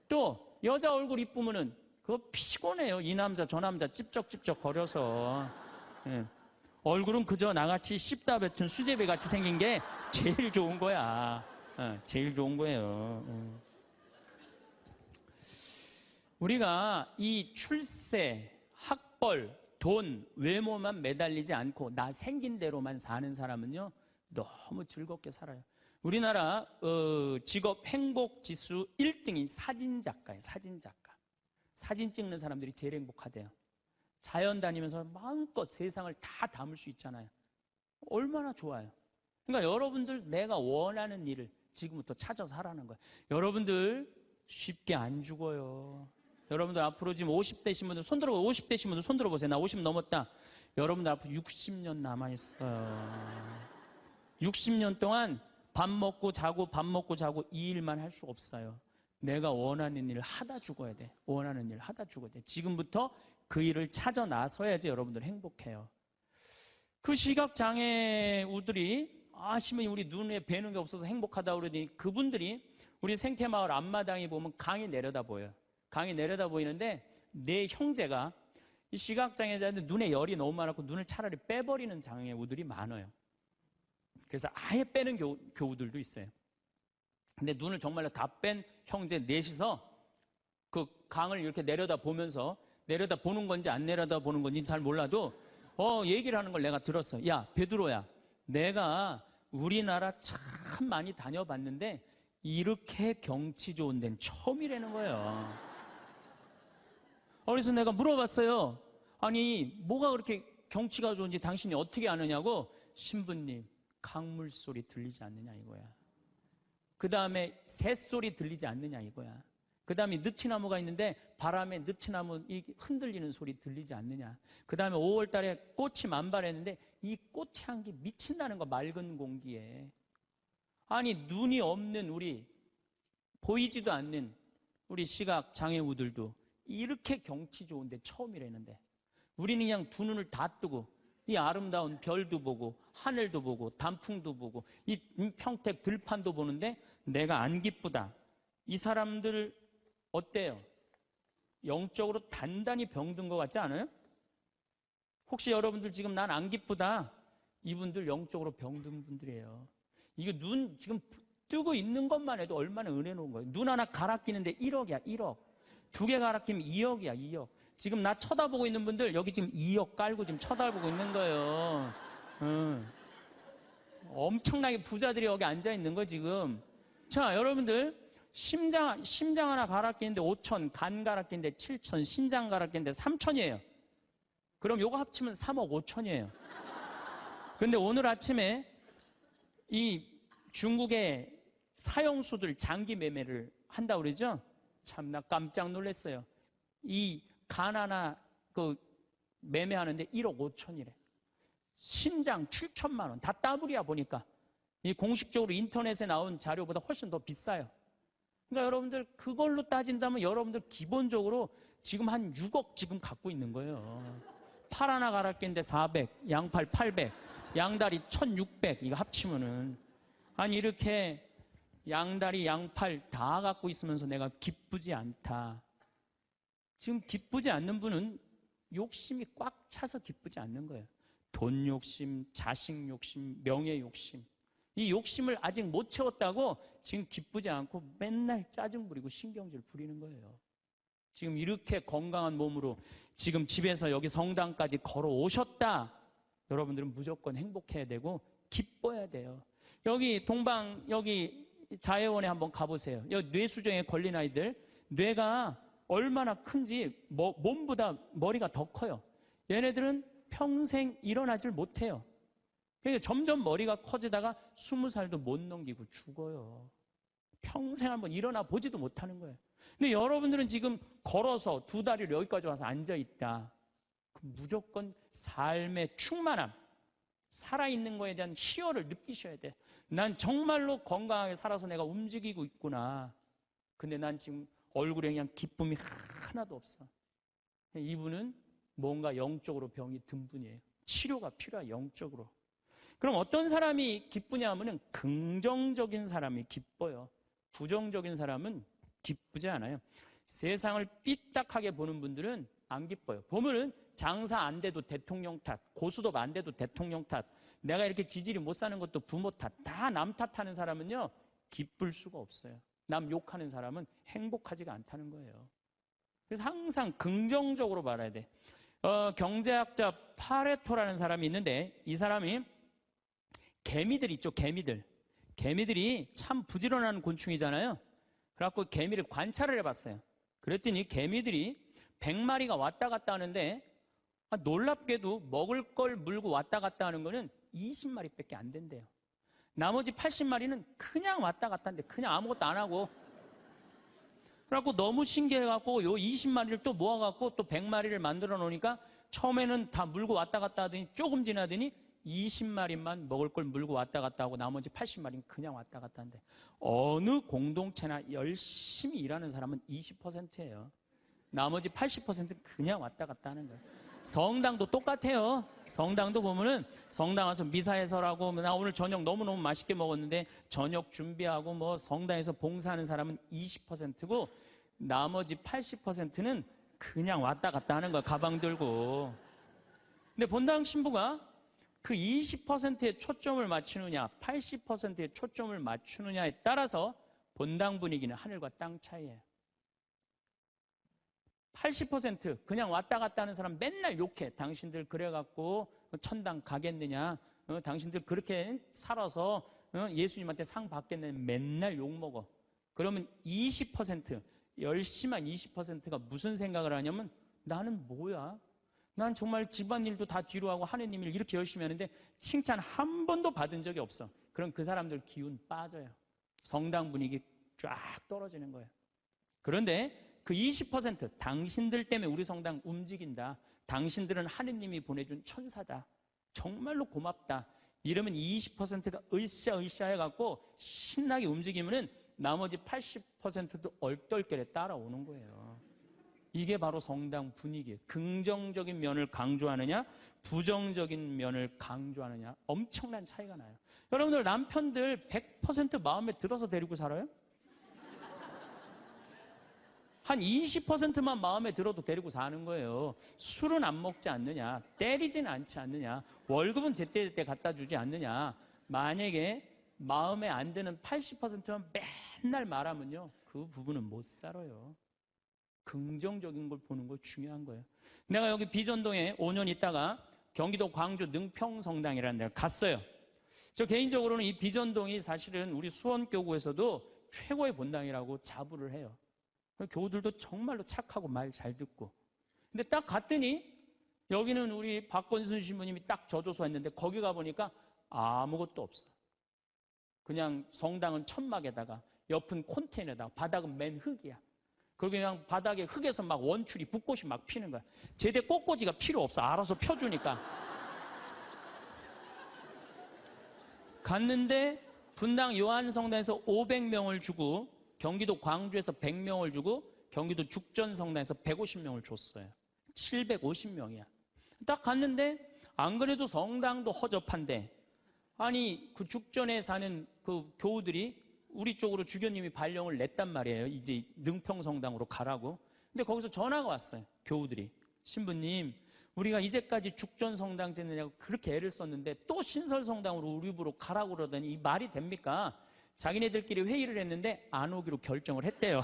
Speaker 2: 또 여자 얼굴 이쁘면은 그거 피곤해요. 이 남자 저 남자 찝쩍찝쩍 거려서. 얼굴은 그저 나같이 씹다 뱉은 수제비 같이 생긴 게 제일 좋은 거야. 제일 좋은 거예요. 우리가 이 출세, 학벌, 돈, 외모만 매달리지 않고 나 생긴 대로만 사는 사람은요 너무 즐겁게 살아요. 우리나라 직업 행복 지수 1등이 사진작가예요. 사진작가. 사진 찍는 사람들이 제일 행복하대요. 자연 다니면서 마음껏 세상을 다 담을 수 있잖아요. 얼마나 좋아요. 그러니까 여러분들 내가 원하는 일을 지금부터 찾아서 하라는 거예요. 여러분들 쉽게 안 죽어요. 여러분들 앞으로 지금 50대신 분들 손 들어보세요. 50대신 분들 손 들어보세요. 나 50 넘었다. 여러분들 앞으로 60년 남아있어요. 60년 동안 밥 먹고 자고 밥 먹고 자고 이 일만 할 수 없어요. 내가 원하는 일을 하다 죽어야 돼. 원하는 일을 하다 죽어야 돼. 지금부터 그 일을 찾아 나서야지 여러분들 행복해요. 그 시각장애우들이 신부님 우리 눈에 뵈는 게 없어서 행복하다 그러더니 그분들이 우리 생태마을 앞마당에 보면 강이 내려다 보여요. 강이 내려다 보이는데 내 형제가 이 시각장애자인데 눈에 열이 너무 많았고 눈을 차라리 빼버리는 장애우들이 많아요. 그래서 아예 빼는 교우들도 있어요. 근데 눈을 정말로 다 뺀 형제 넷이서 그 강을 이렇게 내려다 보면서 내려다 보는 건지 안 내려다 보는 건지 잘 몰라도 얘기를 하는 걸 내가 들었어. 야, 베드로야, 내가 우리나라 참 많이 다녀봤는데 이렇게 경치 좋은 데는 처음이라는 거예요. 그래서 내가 물어봤어요. 아니, 뭐가 그렇게 경치가 좋은지 당신이 어떻게 아느냐고. 신부님, 강물 소리 들리지 않느냐 이거야. 그 다음에 새소리 들리지 않느냐 이거야. 그 다음에 느티나무가 있는데 바람에 느티나무 흔들리는 소리 들리지 않느냐. 그 다음에 5월 달에 꽃이 만발했는데 이 꽃 향기 미친다는 거, 맑은 공기에. 아니, 눈이 없는 우리, 보이지도 않는 우리 시각 장애우들도 이렇게 경치 좋은데 처음이라는데, 우리는 그냥 두 눈을 다 뜨고 이 아름다운 별도 보고 하늘도 보고 단풍도 보고 이 평택 들판도 보는데 내가 안 기쁘다. 이 사람들 어때요? 영적으로 단단히 병든 것 같지 않아요? 혹시 여러분들 지금 난 안 기쁘다, 이분들 영적으로 병든 분들이에요. 이거 눈 지금 뜨고 있는 것만 해도 얼마나 은혜로운 거예요. 눈 하나 갈아 끼는데 1억이야 1억. 두 개 갈아 끼면 2억이야 2억. 지금 나 쳐다보고 있는 분들 여기 지금 2억 깔고 지금 쳐다보고 있는 거예요. 엄청나게 부자들이 여기 앉아 있는 거 지금. 자, 여러분들 심장 하나 갈아 끼는데 5천, 간 갈아 끼는데 7천, 신장 갈아 끼는데 3천이에요. 그럼 요거 합치면 3억 5천이에요. 그런데 오늘 아침에 이 중국의 사형수들 장기 매매를 한다고 그러죠? 참 나 깜짝 놀랐어요. 이 간 하나 그 매매하는데 1억 5천이래. 신장 7천만 원. 다 따블이야 보니까. 이 공식적으로 인터넷에 나온 자료보다 훨씬 더 비싸요. 그러니까 여러분들 그걸로 따진다면 여러분들 기본적으로 지금 한 6억 지금 갖고 있는 거예요. 팔 하나 갈아 끼는데 400, 양팔 800, 양다리 1600 이거 합치면은, 아니 이렇게 양다리 양팔 다 갖고 있으면서 내가 기쁘지 않다. 지금 기쁘지 않는 분은 욕심이 꽉 차서 기쁘지 않는 거예요. 돈 욕심, 자식 욕심, 명예 욕심. 이 욕심을 아직 못 채웠다고 지금 기쁘지 않고 맨날 짜증 부리고 신경질 부리는 거예요. 지금 이렇게 건강한 몸으로 지금 집에서 여기 성당까지 걸어 오셨다. 여러분들은 무조건 행복해야 되고 기뻐야 돼요. 여기 여기 자해원에 한번 가보세요. 여기 뇌수정에 걸린 아이들, 뇌가 얼마나 큰지 몸보다 머리가 더 커요. 얘네들은 평생 일어나질 못해요. 그러니까 점점 머리가 커지다가 20살도 못 넘기고 죽어요. 평생 한번 일어나 보지도 못하는 거예요. 근데 여러분들은 지금 걸어서 두 다리를 여기까지 와서 앉아있다. 그럼 무조건 삶의 충만함, 살아있는 거에 대한 희열을 느끼셔야 돼. 난 정말로 건강하게 살아서 내가 움직이고 있구나. 근데 난 지금 얼굴에 그냥 기쁨이 하나도 없어. 이분은 뭔가 영적으로 병이 든 분이에요. 치료가 필요해, 영적으로. 그럼 어떤 사람이 기쁘냐 하면은 긍정적인 사람이 기뻐요. 부정적인 사람은 기쁘지 않아요. 세상을 삐딱하게 보는 분들은 안 기뻐요. 보면은 장사 안 돼도 대통령 탓, 고수도 안 돼도 대통령 탓, 내가 이렇게 지질이 못 사는 것도 부모 탓, 다 남 탓하는 사람은요 기쁠 수가 없어요. 남 욕하는 사람은 행복하지가 않다는 거예요. 그래서 항상 긍정적으로 말해야 돼. 경제학자 파레토라는 사람이 있는데, 이 사람이 개미들 있죠, 개미들. 개미들이 참 부지런한 곤충이잖아요. 그래갖고 개미를 관찰을 해봤어요. 그랬더니 개미들이 100마리가 왔다 갔다 하는데 놀랍게도 먹을 걸 물고 왔다 갔다 하는 거는 20마리밖에 안 된대요. 나머지 80마리는 그냥 왔다 갔다 하는데 그냥 아무것도 안 하고, 그래갖고 너무 신기해갖고 요 20마리를 또 모아갖고 또 100마리를 만들어 놓으니까 처음에는 다 물고 왔다 갔다 하더니 조금 지나더니 20마리만 먹을 걸 물고 왔다 갔다 하고 나머지 80마리는 그냥 왔다 갔다 하는데, 어느 공동체나 열심히 일하는 사람은 20%예요. 나머지 80%는 그냥 왔다 갔다 하는 거예요. 성당도 똑같아요. 성당도 보면은 성당 와서 미사해설하고, 나 오늘 저녁 너무너무 맛있게 먹었는데 저녁 준비하고 뭐 성당에서 봉사하는 사람은 20%고 나머지 80%는 그냥 왔다 갔다 하는 거야, 가방 들고. 근데 본당 신부가 그 20%에 초점을 맞추느냐 80%에 초점을 맞추느냐에 따라서 본당 분위기는 하늘과 땅 차이예요. 80% 그냥 왔다 갔다 하는 사람 맨날 욕해. 당신들 그래갖고 천당 가겠느냐? 당신들 그렇게 살아서 예수님한테 상 받겠느냐? 맨날 욕먹어. 그러면 20%, 열심한 20%가 무슨 생각을 하냐면 나는 뭐야? 난 정말 집안일도 다 뒤로 하고 하느님 일 이렇게 열심히 하는데 칭찬 한 번도 받은 적이 없어. 그럼 그 사람들 기운 빠져요. 성당 분위기 쫙 떨어지는 거예요. 그런데 그 20% 당신들 때문에 우리 성당 움직인다. 당신들은 하느님이 보내준 천사다. 정말로 고맙다. 이러면 20%가 으쌰으쌰 해갖고 신나게 움직이면은 나머지 80%도 얼떨결에 따라오는 거예요. 이게 바로 성당 분위기예요. 긍정적인 면을 강조하느냐, 부정적인 면을 강조하느냐, 엄청난 차이가 나요. 여러분들 남편들 100% 마음에 들어서 데리고 살아요? 한 20%만 마음에 들어도 데리고 사는 거예요. 술은 안 먹지 않느냐, 때리지는 않지 않느냐, 월급은 제때제때 갖다 주지 않느냐. 만약에 마음에 안 드는 80%만 맨날 말하면요, 그 부분은 못 살아요. 긍정적인 걸 보는 거 중요한 거예요. 내가 여기 비전동에 5년 있다가 경기도 광주 능평성당이라는 데를 갔어요. 저 개인적으로는 이 비전동이 사실은 우리 수원교구에서도 최고의 본당이라고 자부를 해요. 교우들도 정말로 착하고 말 잘 듣고. 근데 딱 갔더니 여기는 우리 박건순 신부님이 딱 저조소 했는데 거기 가보니까 아무것도 없어. 그냥 성당은 천막에다가 옆은 콘테이너에다가 바닥은 맨 흙이야. 거기 그냥 바닥에 흙에서 막 원추리 붓꽃이 막 피는 거야. 제대 꽃꽂이가 필요 없어. 알아서 펴주니까. 갔는데 분당 요한성당에서 500명을 주고 경기도 광주에서 100명을 주고 경기도 죽전성당에서 150명을 줬어요. 750명이야. 딱 갔는데 안 그래도 성당도 허접한데 아니 그 죽전에 사는 그 교우들이 우리 쪽으로 주교님이 발령을 냈단 말이에요. 이제 능평성당으로 가라고. 근데 거기서 전화가 왔어요. 교우들이. 신부님, 우리가 이제까지 죽전성당 짓느냐고 그렇게 애를 썼는데 또 신설성당으로 우리 집으로 가라고 그러더니 이 말이 됩니까? 자기네들끼리 회의를 했는데 안 오기로 결정을 했대요.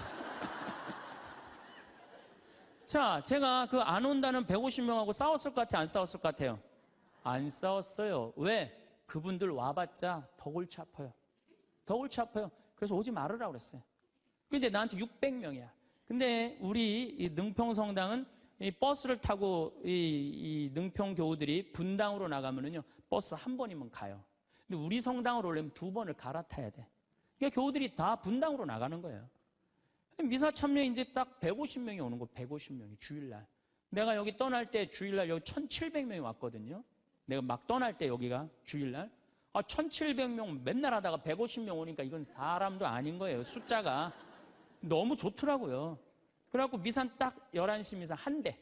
Speaker 2: 자, 제가 그 안 온다는 150명하고 싸웠을 것 같아요? 안 싸웠을 것 같아요? 안 싸웠어요. 왜? 그분들 와봤자 더 골치 아파요. 더 골치 아파요. 그래서 오지 말으라고 그랬어요. 근데 나한테 600명이야. 근데 우리 이 능평성당은 이 버스를 타고 이 능평 교우들이 분당으로 나가면은요, 버스 한 번이면 가요. 근데 우리 성당으로 오려면 2번을 갈아타야 돼. 그러니까 교우들이 다 분당으로 나가는 거예요. 미사 참여 이제 딱 150명이 오는 거, 150명이 주일날. 내가 여기 떠날 때 주일날 여기 1,700명이 왔거든요. 내가 막 떠날 때 여기가 주일날. 1,700명 맨날 하다가 150명 오니까 이건 사람도 아닌 거예요. 숫자가. 너무 좋더라고요. 그래갖고 미사 딱 11시 미사 한 대.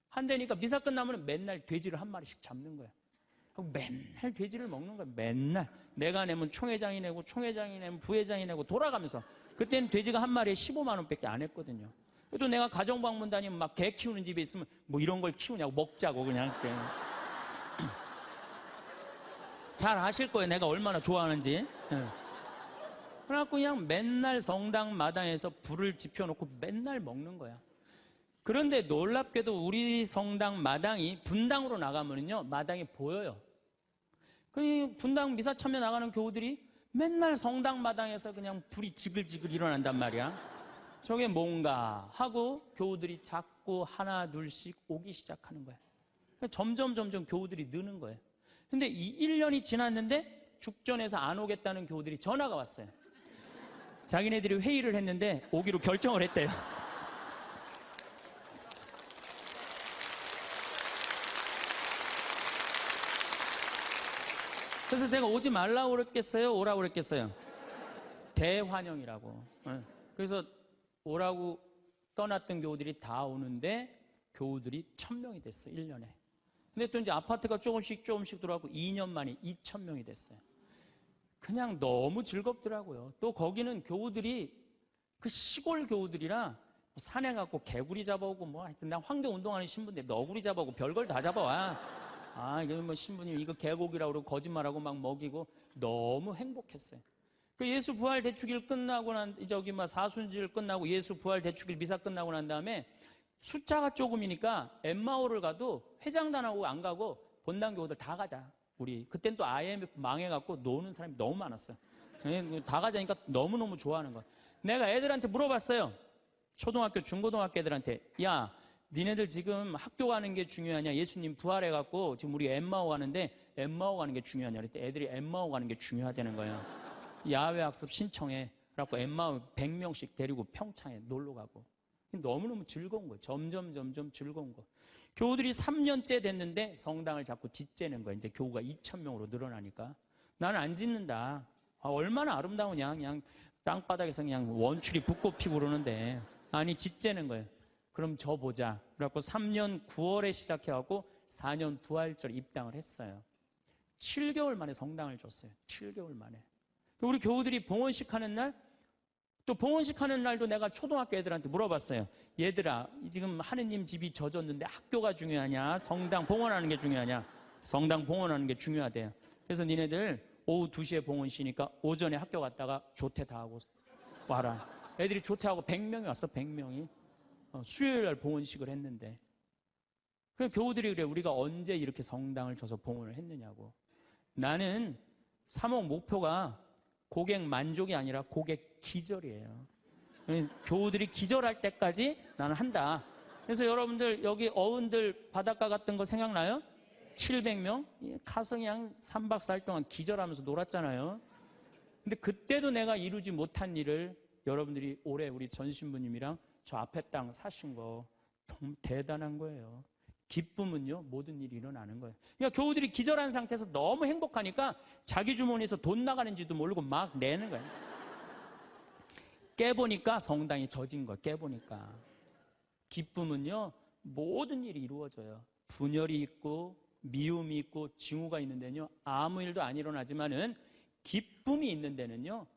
Speaker 2: 한 대니까 미사 끝나면 맨날 돼지를 한 마리씩 잡는 거야. 맨날 돼지를 먹는 거야. 맨날. 내가 내면 총회장이 내고 총회장이 내면 부회장이 내고 돌아가면서. 그때는 돼지가 한 마리에 15만 원밖에 안 했거든요. 또 내가 가정방문 다니면 막 개 키우는 집에 있으면 뭐 이런 걸 키우냐고 먹자고 그냥. 잘 아실 거예요. 내가 얼마나 좋아하는지. 그래갖고 그냥 맨날 성당 마당에서 불을 지펴놓고 맨날 먹는 거야. 그런데 놀랍게도 우리 성당 마당이 분당으로 나가면요, 마당이 보여요. 그 분당 미사 참여 나가는 교우들이 맨날 성당 마당에서 그냥 불이 지글지글 일어난단 말이야. 저게 뭔가 하고 교우들이 자꾸 하나 둘씩 오기 시작하는 거야. 점점 교우들이 느는 거예요. 근데 이 1년이 지났는데 죽전에서 안 오겠다는 교우들이 전화가 왔어요. 자기네들이 회의를 했는데 오기로 결정을 했대요. 그래서 제가 오지 말라고 그랬겠어요? 오라고 그랬겠어요? 대환영이라고. 그래서 오라고 떠났던 교우들이 다 오는데 교우들이 1,000명이 됐어요. 1년에. 근데 또 이제 아파트가 조금씩 들어가고 2년 만에 2,000명이 됐어요. 그냥 너무 즐겁더라고요. 또 거기는 교우들이 그 시골 교우들이라 산에 가고 개구리 잡아오고 뭐 하여튼 난 환경운동하는 신부인데 너구리 잡아오고 별걸 다 잡아와. 이거 뭐 신부님 이거 개고기라고 그러고 거짓말하고 막 먹이고 너무 행복했어요. 그 예수 부활 대축일 끝나고 저기 막 사순절 끝나고 예수 부활 대축일 미사 끝나고 난 다음에 숫자가 조금이니까 엠마오를 가도 회장단하고 안 가고 본당 교우들 다 가자. 우리 그땐 또 IMF 망해갖고 노는 사람이 너무 많았어요. 다 가자니까 너무너무 좋아하는 거야. 내가 애들한테 물어봤어요. 초등학교, 중고등학교 애들한테, 야, 니네들 지금 학교 가는 게 중요하냐? 예수님 부활해갖고 지금 우리 엠마오 가는데 엠마오 가는 게 중요하냐? 그랬더니 애들이 엠마오 가는 게 중요하다는 거예요. 야외 학습 신청해. 그래갖고 엠마오 100명씩 데리고 평창에 놀러 가고. 너무너무 즐거운 거예요. 점점 즐거운 거. 교우들이 3년째 됐는데 성당을 자꾸 짓재는 거예요. 이제 교우가 2,000명으로 늘어나니까. 나는 안 짓는다. 얼마나 아름다우냐. 그냥 땅바닥에서 그냥 원추리 붓고 피고 그러는데. 아니, 짓재는 거예요. 그럼 저 보자. 그래갖고 3년 9월에 시작해갖고 4년 부활절 입당을 했어요. 7개월 만에 성당을 줬어요. 7개월 만에. 우리 교우들이 봉헌식 하는 날, 또 봉헌식 하는 날도 내가 초등학교 애들한테 물어봤어요. 얘들아, 지금 하느님 집이 젖었는데 학교가 중요하냐? 성당 봉헌하는 게 중요하냐? 성당 봉헌하는 게 중요하대요. 그래서 니네들 오후 2시에 봉헌시니까 오전에 학교 갔다가 조퇴 다 하고 와라. 애들이 조퇴하고 100명이 왔어, 100명이. 수요일 날 봉헌식을 했는데. 그 교우들이 그래, 우리가 언제 이렇게 성당을 줘서 봉헌을 했느냐고. 나는 3억 목표가 고객 만족이 아니라 고객 기절이에요. 교우들이 기절할 때까지 나는 한다. 그래서 여러분들 여기 어른들 바닷가 갔던 거 생각나요? 700명? 가서 그냥 3박 4일 동안 기절하면서 놀았잖아요. 근데 그때도 내가 이루지 못한 일을 여러분들이 올해 우리 전 신부님이랑 저 앞에 땅 사신 거 너무 대단한 거예요. 기쁨은요, 모든 일이 일어나는 거예요. 그러니까 교우들이 기절한 상태에서 너무 행복하니까 자기 주머니에서 돈 나가는지도 모르고 막 내는 거예요. 깨보니까 성당이 젖은 거예요. 깨보니까. 기쁨은요, 모든 일이 이루어져요. 분열이 있고 미움이 있고 징후가 있는 데는요, 아무 일도 안 일어나지만은 기쁨이 있는 데는요,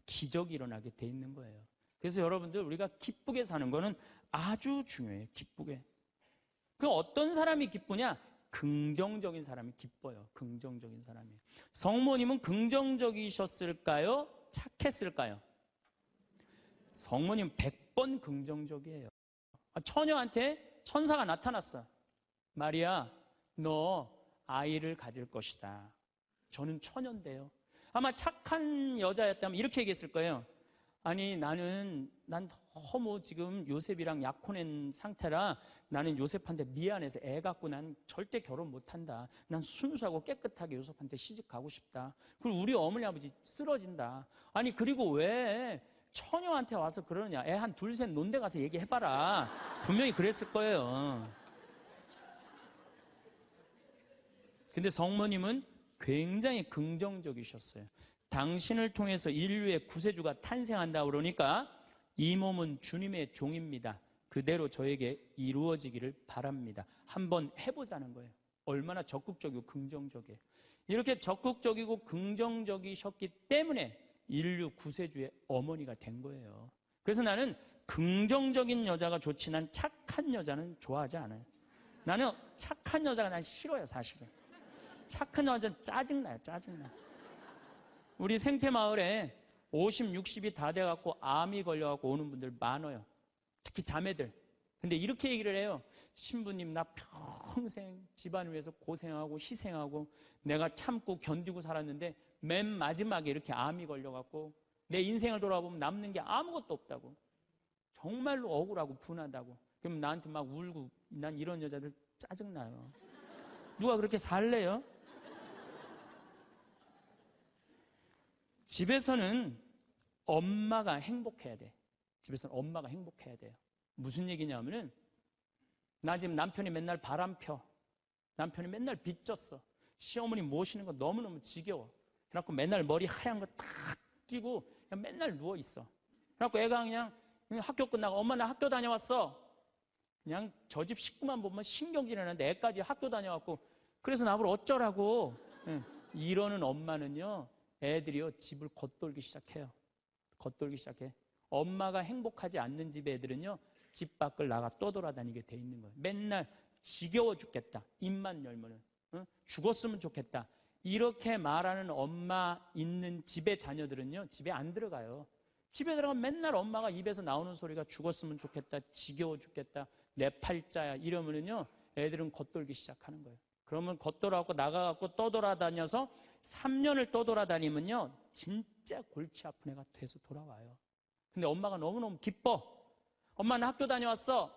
Speaker 2: 기적이 일어나게 돼 있는 거예요. 그래서 여러분들, 우리가 기쁘게 사는 거는 아주 중요해요. 기쁘게. 그 어떤 사람이 기쁘냐? 긍정적인 사람이 기뻐요. 긍정적인 사람이. 성모님은 긍정적이셨을까요? 착했을까요? 성모님 100번 긍정적이에요. 처녀한테 천사가 나타났어. 마리아, 너 아이를 가질 것이다. 저는 처녀인데요. 아마 착한 여자였다면 이렇게 얘기했을 거예요. 아니, 난 너무 지금 요셉이랑 약혼한 상태라 나는 요셉한테 미안해서 애 갖고 난 절대 결혼 못한다. 난 순수하고 깨끗하게 요셉한테 시집 가고 싶다. 그리고 우리 어머니 아버지 쓰러진다. 아니, 그리고 왜 처녀한테 와서 그러냐. 애 한 둘 셋 논데 가서 얘기해봐라. 분명히 그랬을 거예요. 근데 성모님은 굉장히 긍정적이셨어요. 당신을 통해서 인류의 구세주가 탄생한다 그러니까 이 몸은 주님의 종입니다. 그대로 저에게 이루어지기를 바랍니다. 한번 해보자는 거예요. 얼마나 적극적이고 긍정적이에요. 이렇게 적극적이고 긍정적이셨기 때문에 인류 구세주의 어머니가 된 거예요. 그래서 나는 긍정적인 여자가 좋지, 난 착한 여자는 좋아하지 않아요. 나는 착한 여자가 난 싫어요, 사실은. 착한 여자는 짜증나요, 짜증나. 우리 생태마을에 50, 60이 다 돼갖고 암이 걸려갖고 오는 분들 많아요. 특히 자매들. 근데 이렇게 얘기를 해요. 신부님, 나 평생 집안 위해서 고생하고 희생하고 내가 참고 견디고 살았는데 맨 마지막에 이렇게 암이 걸려갖고 내 인생을 돌아보면 남는 게 아무것도 없다고. 정말로 억울하고 분하다고. 그럼 나한테 막 울고, 난 이런 여자들 짜증나요. 누가 그렇게 살래요? 집에서는 엄마가 행복해야 돼. 집에서는 엄마가 행복해야 돼요. 무슨 얘기냐면은, 나 지금 남편이 맨날 바람 펴. 남편이 맨날 빚졌어. 시어머니 모시는 거 너무너무 지겨워. 그래갖고 맨날 머리 하얀 거 탁 띄고 그냥 맨날 누워있어. 그래갖고 애가 그냥 학교 끝나고, 엄마 나 학교 다녀왔어. 그냥 저 집 식구만 보면 신경질이 나는데 애까지 학교 다녀왔고, 그래서 나보고 어쩌라고. 이러는 엄마는요, 애들이요, 집을 겉돌기 시작해요. 겉돌기 시작해. 엄마가 행복하지 않는 집 애들은요, 집 밖을 나가 떠돌아다니게 돼 있는 거예요. 맨날 지겨워 죽겠다. 입만 열면은. 죽었으면 좋겠다. 이렇게 말하는 엄마 있는 집의 자녀들은요, 집에 안 들어가요. 집에 들어가면 맨날 엄마가 입에서 나오는 소리가 죽었으면 좋겠다, 지겨워 죽겠다, 내 팔자야 이러면은요 애들은 겉돌기 시작하는 거예요. 그러면 겉돌아갖고 나가갖고 떠돌아다녀서 3년을 떠돌아다니면요 진짜 골치 아픈 애가 돼서 돌아와요. 근데 엄마가 너무너무 기뻐. 엄마는 학교 다녀왔어.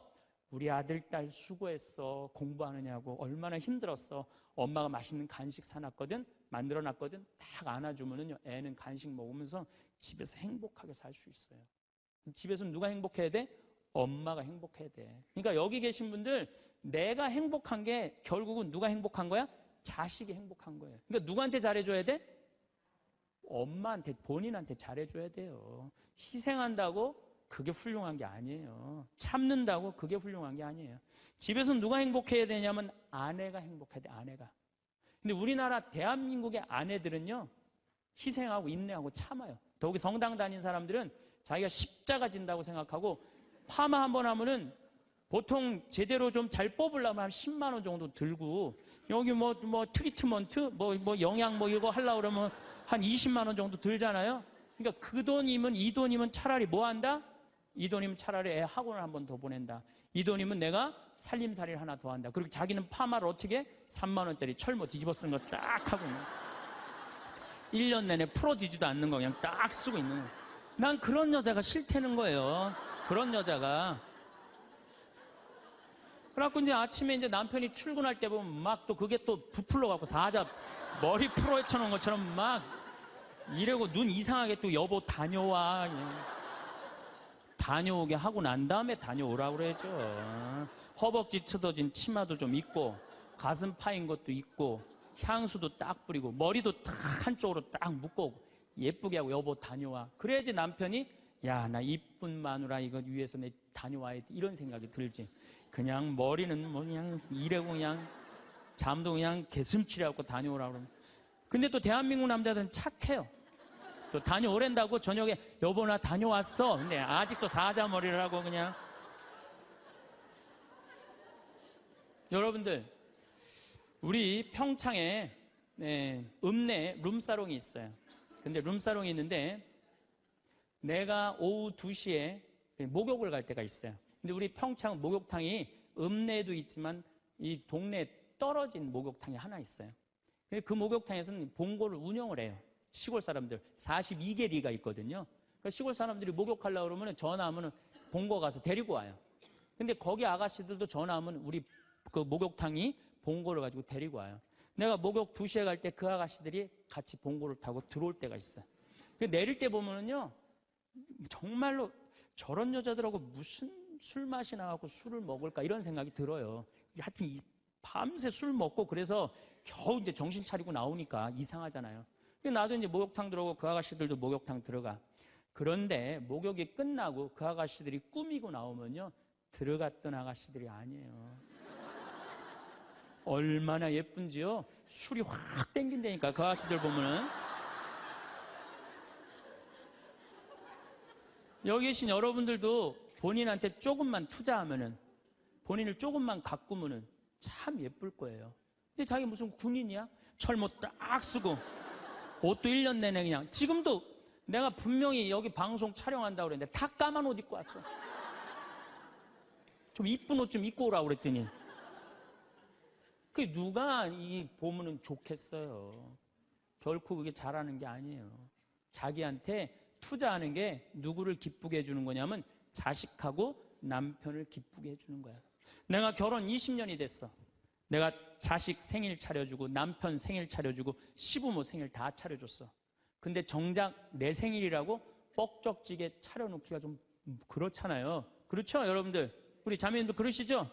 Speaker 2: 우리 아들, 딸 수고했어. 공부하느냐고 얼마나 힘들었어. 엄마가 맛있는 간식 사놨거든, 만들어놨거든. 딱 안아주면은요 애는 간식 먹으면서 집에서 행복하게 살 수 있어요. 집에서 누가 행복해야 돼? 엄마가 행복해야 돼. 그러니까 여기 계신 분들, 내가 행복한 게 결국은 누가 행복한 거야? 자식이 행복한 거예요. 그러니까 누구한테 잘해줘야 돼? 엄마한테, 본인한테 잘해줘야 돼요. 희생한다고 그게 훌륭한 게 아니에요. 참는다고 그게 훌륭한 게 아니에요. 집에서 누가 행복해야 되냐면 아내가 행복해야 돼, 아내가. 근데 우리나라 대한민국의 아내들은요 희생하고 인내하고 참아요. 더욱이 성당 다닌 사람들은 자기가 십자가 진다고 생각하고 파마 한번 하면은 보통 제대로 좀 잘 뽑으려면 한 10만 원 정도 들고, 여기 뭐 트리트먼트 뭐 영양 뭐 이거 하려고 그러면 한 20만 원 정도 들잖아요. 그러니까 그 돈이면, 이 돈이면 차라리 뭐 한다? 이 돈이면 차라리 애 학원을 한 번 더 보낸다. 이 돈이면 내가 살림살이를 하나 더 한다. 그리고 자기는 파마를 어떻게? 3만 원짜리 철모 뒤집어 쓰는 거 딱 하고 있는, 1년 내내 풀어지지도 않는 거 그냥 딱 쓰고 있는 거예요. 난 그런 여자가 싫다는 거예요. 그런 여자가. 그래갖고 이제 아침에 이제 남편이 출근할 때 보면 막 또 그게 또 부풀러 갖고 사자 머리 풀어 헤쳐놓은 것처럼 막 이러고 눈 이상하게 또 여보 다녀와. 다녀오게 하고 난 다음에 다녀오라고 그러죠. 허벅지 틀어진 치마도 좀 입고, 가슴 파인 것도 입고, 향수도 딱 뿌리고, 머리도 딱 한쪽으로 딱 묶고 예쁘게 하고 여보 다녀와. 그래야지 남편이 야, 나 이쁜 마누라 이거 위해서 내 다녀와야 돼 이런 생각이 들지. 그냥 머리는 뭐 그냥 이래고 그냥 잠도 그냥 개슴치레하고 다녀오라고 그러면. 근데 또 대한민국 남자들은 착해요. 또 다녀오랜다고 저녁에 여보 나 다녀왔어. 근데 아직도 사자머리를 하고 그냥. 여러분들, 우리 평창에 읍내에 룸사롱이 있어요. 근데 룸사롱이 있는데 내가 오후 2시에 목욕을 갈 때가 있어요. 근데 우리 평창 목욕탕이 읍내에도 있지만 이 동네에 떨어진 목욕탕이 하나 있어요. 그 목욕탕에서는 봉고를 운영을 해요. 시골 사람들 42개리가 있거든요. 그러니까 시골 사람들이 목욕하려고 그러면 전화하면 봉고 가서 데리고 와요. 근데 거기 아가씨들도 전화하면 우리 그 목욕탕이 봉고를 가지고 데리고 와요. 내가 목욕 2시에 갈 때 그 아가씨들이 같이 봉고를 타고 들어올 때가 있어요. 내릴 때 보면은요 정말로 저런 여자들하고 무슨 술 마시나 갖고 술을 먹을까 이런 생각이 들어요. 하여튼 밤새 술 먹고 그래서 겨우 이제 정신 차리고 나오니까 이상하잖아요. 나도 이제 목욕탕 들어오고 그 아가씨들도 목욕탕 들어가. 그런데 목욕이 끝나고 그 아가씨들이 꾸미고 나오면요 들어갔던 아가씨들이 아니에요. 얼마나 예쁜지요. 술이 확 땡긴다니까 그 아가씨들 보면은. 여기 계신 여러분들도 본인한테 조금만 투자하면은, 본인을 조금만 가꾸면은 참 예쁠 거예요. 근데 자기 무슨 군인이야? 철모 딱 쓰고 옷도 1년 내내 그냥. 지금도 내가 분명히 여기 방송 촬영한다고 그랬는데 다 까만 옷 입고 왔어. 좀 이쁜 옷 좀 입고 오라고 그랬더니 그게 누가 이 보면은 좋겠어요. 결코 그게 잘하는 게 아니에요. 자기한테 투자하는 게 누구를 기쁘게 해주는 거냐면 자식하고 남편을 기쁘게 해주는 거야. 내가 결혼 20년이 됐어. 내가 자식 생일 차려주고 남편 생일 차려주고 시부모 생일 다 차려줬어. 근데 정작 내 생일이라고 뻑적지게 차려놓기가 좀 그렇잖아요. 그렇죠 여러분들? 우리 자매님도 그러시죠?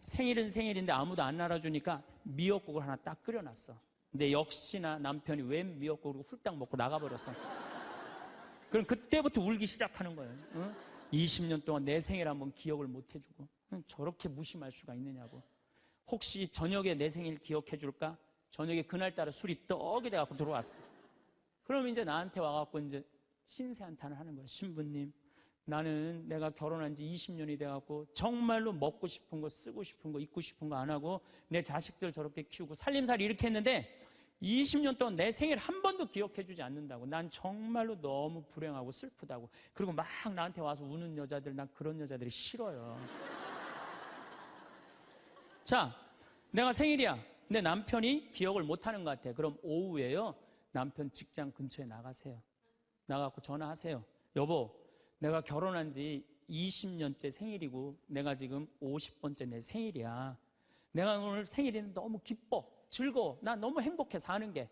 Speaker 2: 생일은 생일인데 아무도 안 알아주니까 미역국을 하나 딱 끓여놨어. 근데 역시나 남편이 웬 미역국을 훌딱 먹고 나가버렸어. 그럼 그때부터 울기 시작하는 거예요. 응? 20년 동안 내 생일 한번 기억을 못 해주고 저렇게 무심할 수가 있느냐고. 혹시 저녁에 내 생일 기억해 줄까? 저녁에 그날따라 술이 떡이 돼갖고 들어왔어. 그럼 이제 나한테 와갖고 이제 신세한탄을 하는 거야. 신부님, 나는 내가 결혼한 지 20년이 돼갖고 정말로 먹고 싶은 거, 쓰고 싶은 거, 입고 싶은 거 안 하고 내 자식들 저렇게 키우고 살림살이 이렇게 했는데 20년 동안 내 생일 한 번도 기억해주지 않는다고. 난 정말로 너무 불행하고 슬프다고. 그리고 막 나한테 와서 우는 여자들, 난 그런 여자들이 싫어요. 자, 내가 생일이야. 내 남편이 기억을 못하는 것 같아. 그럼 오후에요, 남편 직장 근처에 나가세요. 나가고 전화하세요. 여보, 내가 결혼한 지 20년째 생일이고 내가 지금 50번째 내 생일이야. 내가 오늘 생일이 너무 기뻐, 즐거워. 나 너무 행복해 사는 게.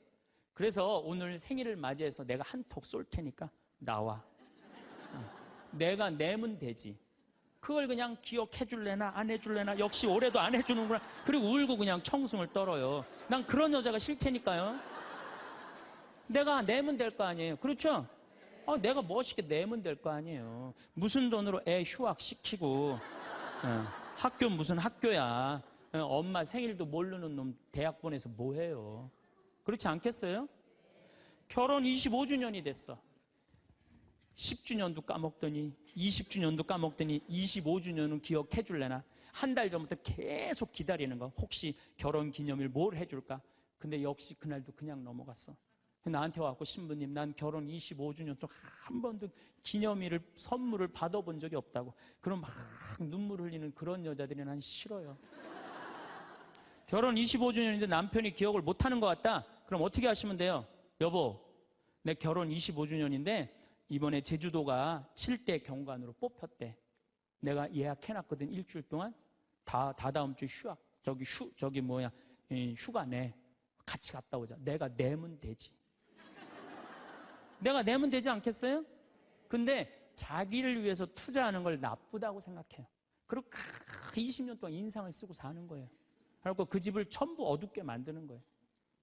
Speaker 2: 그래서 오늘 생일을 맞이해서 내가 한턱 쏠 테니까 나와. 내가 내면 되지. 그걸 그냥 기억해 줄래나 안 해줄래나, 역시 올해도 안 해주는구나. 그리고 울고 그냥 청승을 떨어요. 난 그런 여자가 싫다니까요. 내가 내면 될 거 아니에요. 그렇죠? 내가 멋있게 내면 될 거 아니에요. 무슨 돈으로 애 휴학시키고, 학교 무슨 학교야. 엄마 생일도 모르는 놈 대학 보내서 뭐 해요. 그렇지 않겠어요? 결혼 25주년이 됐어. 10주년도 까먹더니 20주년도 까먹더니 25주년은 기억해 줄래나? 한 달 전부터 계속 기다리는 거. 혹시 결혼 기념일 뭘 해줄까? 근데 역시 그날도 그냥 넘어갔어. 나한테 와갖고, 신부님, 난 결혼 25주년 동안 한 번도 기념일을, 선물을 받아본 적이 없다고. 그럼 막 눈물 흘리는 그런 여자들이 난 싫어요. 결혼 25주년인데 남편이 기억을 못하는 것 같다? 그럼 어떻게 하시면 돼요? 여보, 내 결혼 25주년인데 이번에 제주도가 7대 경관으로 뽑혔대. 내가 예약해놨거든. 일주일 동안. 다다음 주 휴학, 휴가 내. 같이 갔다 오자. 내가 내면 되지. 내가 내면 되지 않겠어요? 근데 자기를 위해서 투자하는 걸 나쁘다고 생각해요. 그리고 20년 동안 인상을 쓰고 사는 거예요. 그리고 그 집을 전부 어둡게 만드는 거예요.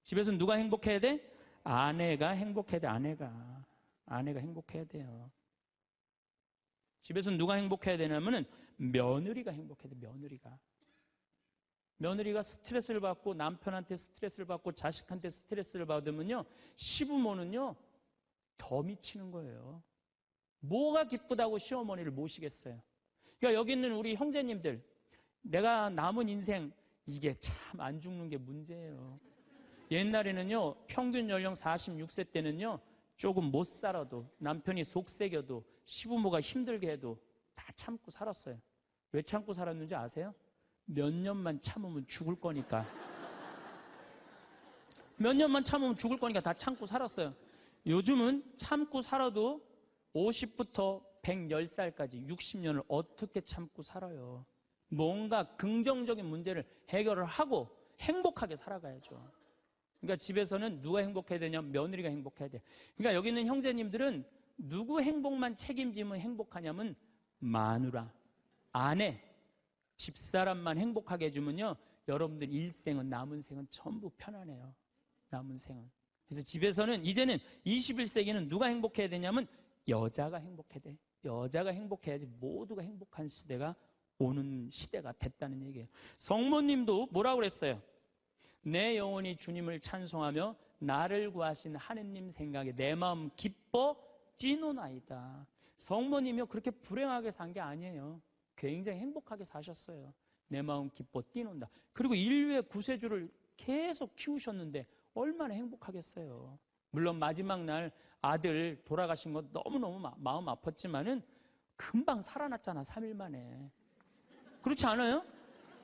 Speaker 2: 집에서 누가 행복해야 돼? 아내가 행복해야 돼. 아내가 행복해야 돼요. 집에서 누가 행복해야 되냐면은 며느리가 행복해야 돼. 며느리가 스트레스를 받고, 남편한테 스트레스를 받고, 자식한테 스트레스를 받으면요, 시부모는요 더 미치는 거예요. 뭐가 기쁘다고 시어머니를 모시겠어요. 그러니까 여기 있는 우리 형제님들, 내가 남은 인생, 이게 참 안 죽는 게 문제예요. 옛날에는요, 평균 연령 46세 때는요, 조금 못 살아도, 남편이 속색여도, 시부모가 힘들게 해도 다 참고 살았어요. 왜 참고 살았는지 아세요? 몇 년만 참으면 죽을 거니까. 몇 년만 참으면 죽을 거니까 다 참고 살았어요. 요즘은 참고 살아도 50부터 110살까지 60년을 어떻게 참고 살아요? 뭔가 긍정적인 문제를 해결을 하고 행복하게 살아가야죠. 그러니까 집에서는 누가 행복해야 되냐? 며느리가 행복해야 돼. 그러니까 여기 있는 형제님들은 누구 행복만 책임지면 행복하냐면 마누라, 아내, 집사람만 행복하게 해주면요, 여러분들 일생은, 남은 생은 전부 편안해요. 남은 생은. 그래서 집에서는 이제는 21세기는 누가 행복해야 되냐면 여자가 행복해야 돼. 여자가 행복해야지 모두가 행복한 시대가 오는 시대가 됐다는 얘기예요. 성모님도 뭐라고 그랬어요? 내 영혼이 주님을 찬송하며 나를 구하신 하느님 생각에 내 마음 기뻐 뛰노나이다. 성모님이요, 그렇게 불행하게 산 게 아니에요. 굉장히 행복하게 사셨어요. 내 마음 기뻐 뛰논다. 그리고 인류의 구세주를 계속 키우셨는데 얼마나 행복하겠어요. 물론 마지막 날 아들 돌아가신 거 너무너무 마음 아팠지만은 금방 살아났잖아, 3일 만에. 그렇지 않아요?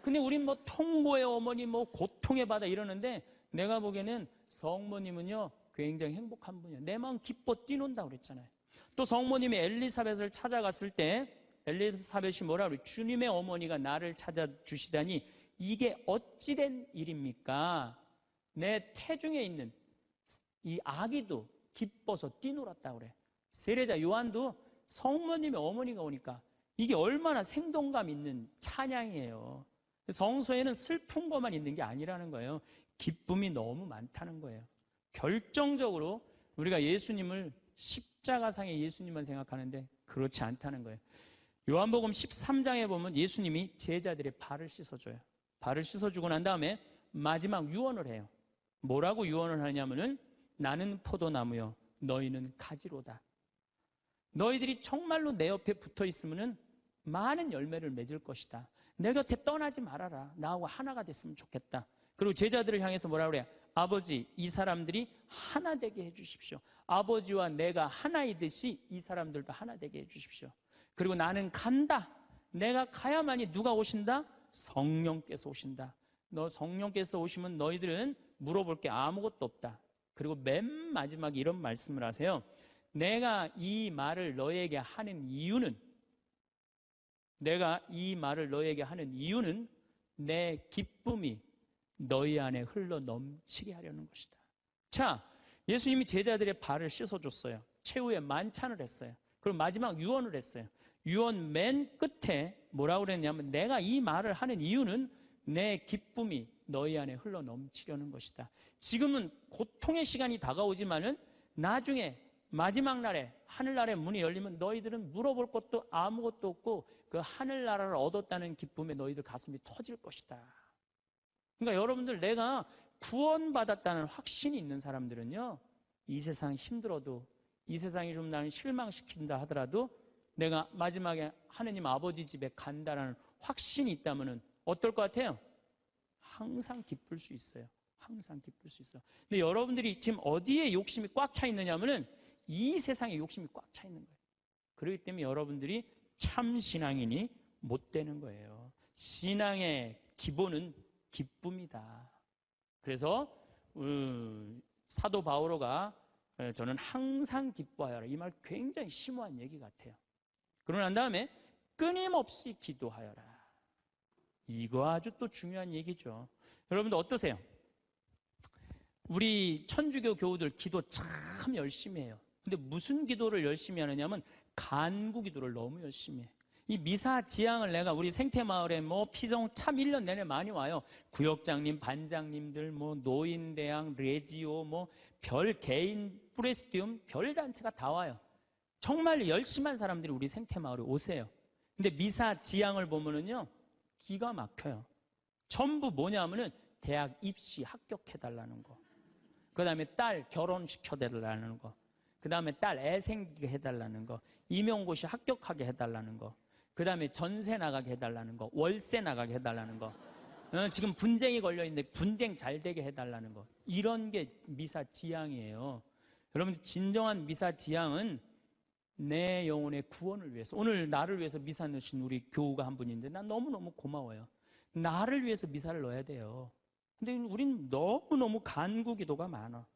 Speaker 2: 근데 우린 뭐 통고의 어머니, 뭐 고통의 바다 이러는데, 내가 보기에는 성모님은요 굉장히 행복한 분이에요. 내 마음 기뻐 뛰논다고 그랬잖아요. 또 성모님이 엘리사벳을 찾아갔을 때 엘리사벳이 뭐라 그래요? 주님의 어머니가 나를 찾아주시다니 이게 어찌된 일입니까? 내 태중에 있는 이 아기도 기뻐서 뛰놀았다고 그래. 세례자 요한도 성모님의 어머니가 오니까 이게 얼마나 생동감 있는 찬양이에요. 성서에는 슬픈 것만 있는 게 아니라는 거예요. 기쁨이 너무 많다는 거예요. 결정적으로 우리가 예수님을 십자가상의 예수님만 생각하는데 그렇지 않다는 거예요. 요한복음 13장에 보면 예수님이 제자들의 발을 씻어줘요. 발을 씻어주고 난 다음에 마지막 유언을 해요. 뭐라고 유언을 하냐면은 나는 포도나무요 너희는 가지로다. 너희들이 정말로 내 옆에 붙어 있으면은 많은 열매를 맺을 것이다. 내 곁에 떠나지 말아라. 나하고 하나가 됐으면 좋겠다. 그리고 제자들을 향해서 뭐라 그래요? 아버지, 이 사람들이 하나 되게 해주십시오. 아버지와 내가 하나이듯이 이 사람들도 하나 되게 해주십시오. 그리고 나는 간다. 내가 가야만이 누가 오신다? 성령께서 오신다. 너 성령께서 오시면 너희들은 물어볼 게 아무것도 없다. 그리고 맨 마지막에 이런 말씀을 하세요. 내가 이 말을 너에게 하는 이유는 내 기쁨이 너희 안에 흘러 넘치게 하려는 것이다. 자, 예수님이 제자들의 발을 씻어줬어요. 최후에 만찬을 했어요. 그리고 마지막 유언을 했어요. 유언 맨 끝에 뭐라고 그랬냐면 내가 이 말을 하는 이유는 내 기쁨이 너희 안에 흘러 넘치려는 것이다. 지금은 고통의 시간이 다가오지만은 나중에 마지막 날에 하늘나라의 문이 열리면 너희들은 물어볼 것도 아무것도 없고 그 하늘나라를 얻었다는 기쁨에 너희들 가슴이 터질 것이다. 그러니까 여러분들, 내가 구원받았다는 확신이 있는 사람들은요, 이 세상이 힘들어도, 이 세상이 좀 나를 실망시킨다 하더라도 내가 마지막에 하느님 아버지 집에 간다라는 확신이 있다면은 어떨 것 같아요? 항상 기쁠 수 있어요. 항상 기쁠 수 있어요. 근데 여러분들이 지금 어디에 욕심이 꽉 차 있느냐면은 이 세상에 욕심이 꽉 차 있는 거예요. 그렇기 때문에 여러분들이 참 신앙인이 못 되는 거예요. 신앙의 기본은 기쁨이다. 그래서 사도 바오로가 저는 항상 기뻐하여라, 이 말 굉장히 심오한 얘기 같아요. 그러고 난 다음에 끊임없이 기도하여라. 이거 아주 또 중요한 얘기죠. 여러분들 어떠세요? 우리 천주교 교우들 기도 참 열심히 해요. 근데 무슨 기도를 열심히 하느냐면 간구 기도를 너무 열심히 해. 이 미사 지향을 내가 우리 생태마을에 피성 참 1년 내내 많이 와요. 구역장님, 반장님들, 노인대학, 레지오, 별 개인, 프레스티움, 별 단체가 다 와요. 정말 열심한 사람들이 우리 생태마을에 오세요. 근데 미사 지향을 보면은요, 기가 막혀요. 전부 뭐냐면은 대학 입시 합격해달라는 거. 그 다음에 딸 결혼시켜달라는 거. 그 다음에 딸 애 생기게 해달라는 거. 임용고시 합격하게 해달라는 거. 그 다음에 전세 나가게 해달라는 거. 월세 나가게 해달라는 거. 지금 분쟁이 걸려있는데 분쟁 잘 되게 해달라는 거. 이런 게 미사 지향이에요. 여러분, 진정한 미사 지향은 내 영혼의 구원을 위해서. 오늘 나를 위해서 미사 넣으신 우리 교우가 한 분인데 난 너무너무 고마워요. 나를 위해서 미사를 넣어야 돼요. 근데 우린 너무너무 간구 기도가 많아.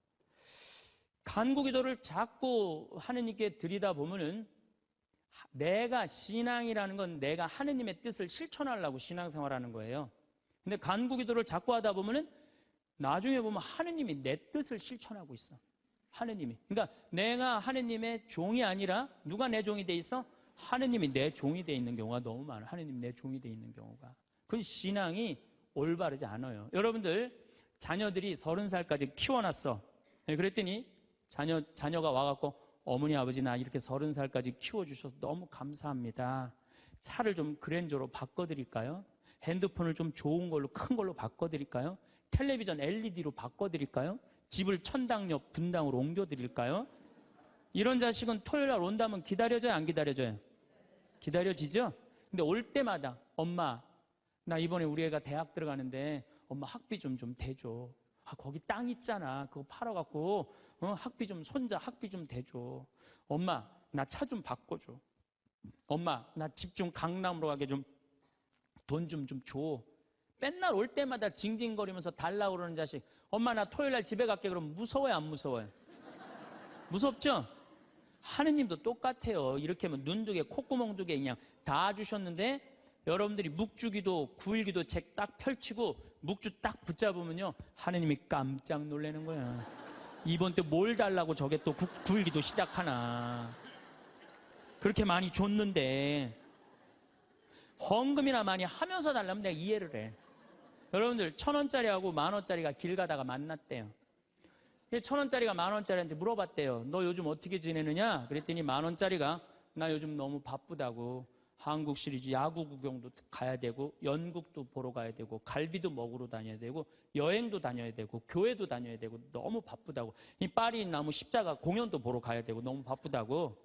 Speaker 2: 간구 기도를 자꾸 하느님께 드리다 보면은 내가 신앙이라는 건 내가 하느님의 뜻을 실천하려고 신앙생활하는 거예요. 근데 간구 기도를 자꾸 하다 보면은 나중에 보면 하느님이 내 뜻을 실천하고 있어. 하느님이. 그러니까 내가 하느님의 종이 아니라 누가 내 종이 돼 있어? 하느님이 내 종이 돼 있는 경우가 너무 많아. 하느님 내 종이 돼 있는 경우가. 그 신앙이 올바르지 않아요. 여러분들 자녀들이 30살까지 키워놨어. 그랬더니 자녀가 와갖고 어머니 아버지 나 이렇게 30살까지 키워주셔서 너무 감사합니다. 차를 좀 그랜저로 바꿔드릴까요? 핸드폰을 좀 좋은 걸로 큰 걸로 바꿔드릴까요? 텔레비전 LED로 바꿔드릴까요? 집을 천당역 분당으로 옮겨드릴까요? 이런 자식은 토요일날 온다면 기다려져요, 안 기다려져요? 기다려지죠? 근데 올 때마다 엄마 나 이번에 우리 애가 대학 들어가는데 엄마 학비 좀 대줘. 거기 땅 있잖아. 그거 팔아갖고 학비 좀 손자 학비 좀 대줘. 엄마 나 차 좀 바꿔줘. 엄마 나 집 좀 강남으로 가게 좀 돈 좀 줘. 맨날 올 때마다 징징거리면서 달라고 그러는 자식. 엄마 나 토요일날 집에 갈게. 그럼 무서워요, 안 무서워요? 무섭죠? 하느님도 똑같아요. 이렇게 하면 눈 두 개, 콧구멍 두 개 그냥 다 주셨는데 여러분들이 묵주기도 9일기도 책 딱 펼치고 묵주 딱 붙잡으면요 하느님이 깜짝 놀라는 거야. 이번 때 뭘 달라고 저게 또 9일기도 시작하나. 그렇게 많이 줬는데 헌금이나 많이 하면서 달라면 내가 이해를 해. 여러분들 1,000원짜리하고 10,000원짜리가 길 가다가 만났대요. 1,000원짜리가 10,000원짜리한테 물어봤대요. 너 요즘 어떻게 지내느냐? 그랬더니 10,000원짜리가 나 요즘 너무 바쁘다고. 한국 시리즈 야구 구경도 가야 되고 연극도 보러 가야 되고 갈비도 먹으러 다녀야 되고 여행도 다녀야 되고 교회도 다녀야 되고 너무 바쁘다고. 이 파리 나무 십자가 공연도 보러 가야 되고 너무 바쁘다고.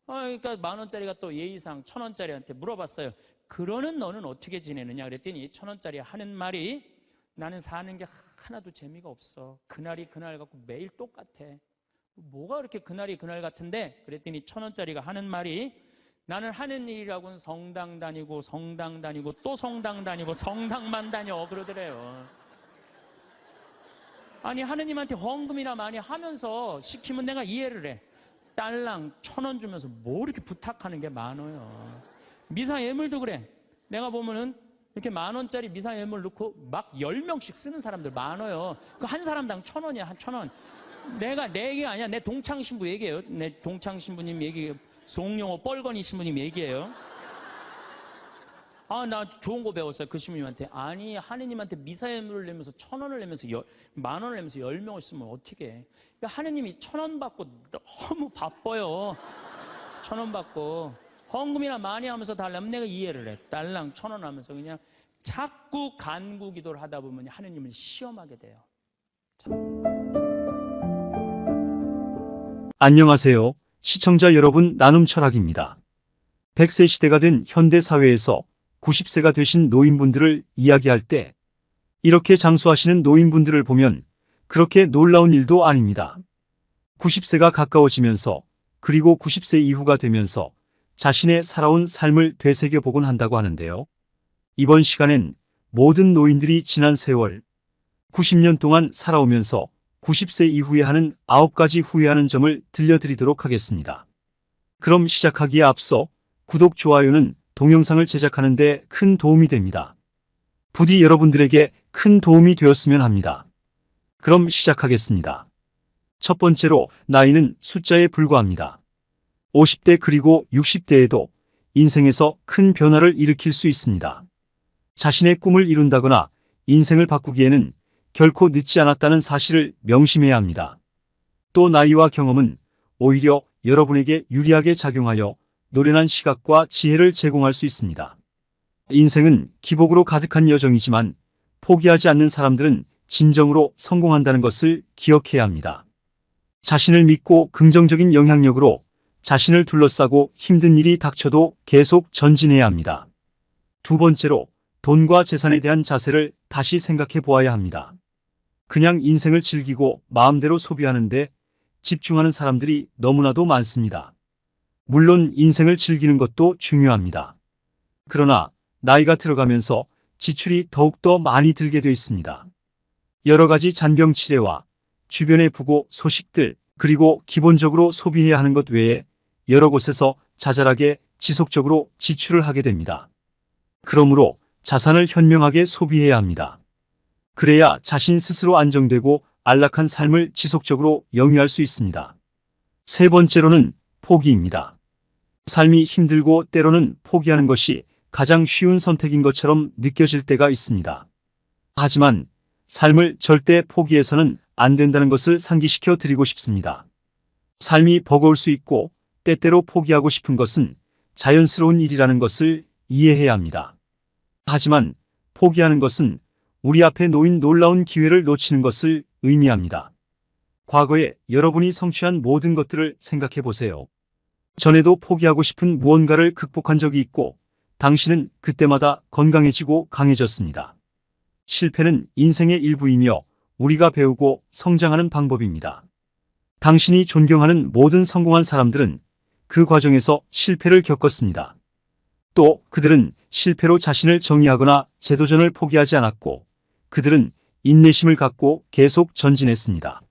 Speaker 2: 그러니까 10,000원짜리가 또 예의상 1,000원짜리한테 물어봤어요. 그러는 너는 어떻게 지내느냐 그랬더니 1,000원짜리 하는 말이 나는 사는 게 하나도 재미가 없어. 그날이 그날 같고 매일 똑같아. 뭐가 그렇게 그날이 그날 같은데? 그랬더니 1,000원짜리가 하는 말이, 나는 하는 일이라고는 성당 다니고 성당 다니고 또 성당 다니고 성당만 다녀 그러더래요. 아니, 하느님한테 헌금이나 많이 하면서 시키면 내가 이해를 해. 딸랑 1,000원 주면서 뭐 이렇게 부탁하는 게 많아요. 미사 예물도 그래. 내가 보면은 이렇게 10,000원짜리 미사 예물 넣고 막 10명씩 쓰는 사람들 많아요. 그 한 사람당 1,000원이야, 한 1,000원. 내 얘기가 아니야. 내 동창 신부 얘기예요. 내 동창 신부님 얘기예요. 송영호 뻘건이 신부님 얘기예요. 아, 나 좋은 거 배웠어요. 그 신부님한테. 아니, 하느님한테 미사 예물을 내면서 1,000원을 내면서 10,000원을 내면서 10명을 쓰면 어떻게 해? 그러니까 하느님이 1,000원 받고 너무 바빠요. 1,000원 받고 헌금이나 많이 하면서 달라면 내가 이해를 해. 딸랑 1,000원 하면서 그냥 자꾸 간구 기도를 하다 보면 하느님을 시험하게 돼요.
Speaker 3: 안녕하세요. 시청자 여러분, 나눔철학입니다. 100세 시대가 된 현대 사회에서 90세가 되신 노인분들을 이야기할 때 이렇게 장수하시는 노인분들을 보면 그렇게 놀라운 일도 아닙니다. 90세가 가까워지면서, 그리고 90세 이후가 되면서 자신의 살아온 삶을 되새겨보곤 한다고 하는데요. 이번 시간엔 모든 노인들이 지난 세월 90년 동안 살아오면서 90세 이후에 하는 9가지 후회하는 점을 들려드리도록 하겠습니다. 그럼 시작하기에 앞서 구독, 좋아요는 동영상을 제작하는 데 큰 도움이 됩니다. 부디 여러분들에게 큰 도움이 되었으면 합니다. 그럼 시작하겠습니다. 첫 번째로, 나이는 숫자에 불과합니다. 50대 그리고 60대에도 인생에서 큰 변화를 일으킬 수 있습니다. 자신의 꿈을 이룬다거나 인생을 바꾸기에는 결코 늦지 않았다는 사실을 명심해야 합니다. 또 나이와 경험은 오히려 여러분에게 유리하게 작용하여 노련한 시각과 지혜를 제공할 수 있습니다. 인생은 기복으로 가득한 여정이지만 포기하지 않는 사람들은 진정으로 성공한다는 것을 기억해야 합니다. 자신을 믿고 긍정적인 영향력으로 자신을 둘러싸고 힘든 일이 닥쳐도 계속 전진해야 합니다. 두 번째로, 돈과 재산에 대한 자세를 다시 생각해 보아야 합니다. 그냥 인생을 즐기고 마음대로 소비하는데 집중하는 사람들이 너무나도 많습니다. 물론 인생을 즐기는 것도 중요합니다. 그러나 나이가 들어가면서 지출이 더욱더 많이 들게 돼 있습니다. 여러 가지 잔병 치레와 주변의 부고 소식들, 그리고 기본적으로 소비해야 하는 것 외에 여러 곳에서 자잘하게 지속적으로 지출을 하게 됩니다. 그러므로 자산을 현명하게 소비해야 합니다. 그래야 자신 스스로 안정되고 안락한 삶을 지속적으로 영위할 수 있습니다. 세 번째로는 포기입니다. 삶이 힘들고 때로는 포기하는 것이 가장 쉬운 선택인 것처럼 느껴질 때가 있습니다. 하지만 삶을 절대 포기해서는 안 된다는 것을 상기시켜 드리고 싶습니다. 삶이 버거울 수 있고 때때로 포기하고 싶은 것은 자연스러운 일이라는 것을 이해해야 합니다. 하지만 포기하는 것은 우리 앞에 놓인 놀라운 기회를 놓치는 것을 의미합니다. 과거에 여러분이 성취한 모든 것들을 생각해 보세요. 전에도 포기하고 싶은 무언가를 극복한 적이 있고 당신은 그때마다 건강해지고 강해졌습니다. 실패는 인생의 일부이며 우리가 배우고 성장하는 방법입니다. 당신이 존경하는 모든 성공한 사람들은 그 과정에서 실패를 겪었습니다. 또 그들은 실패로 자신을 정의하거나 재도전을 포기하지 않았고 그들은 인내심을 갖고 계속 전진했습니다.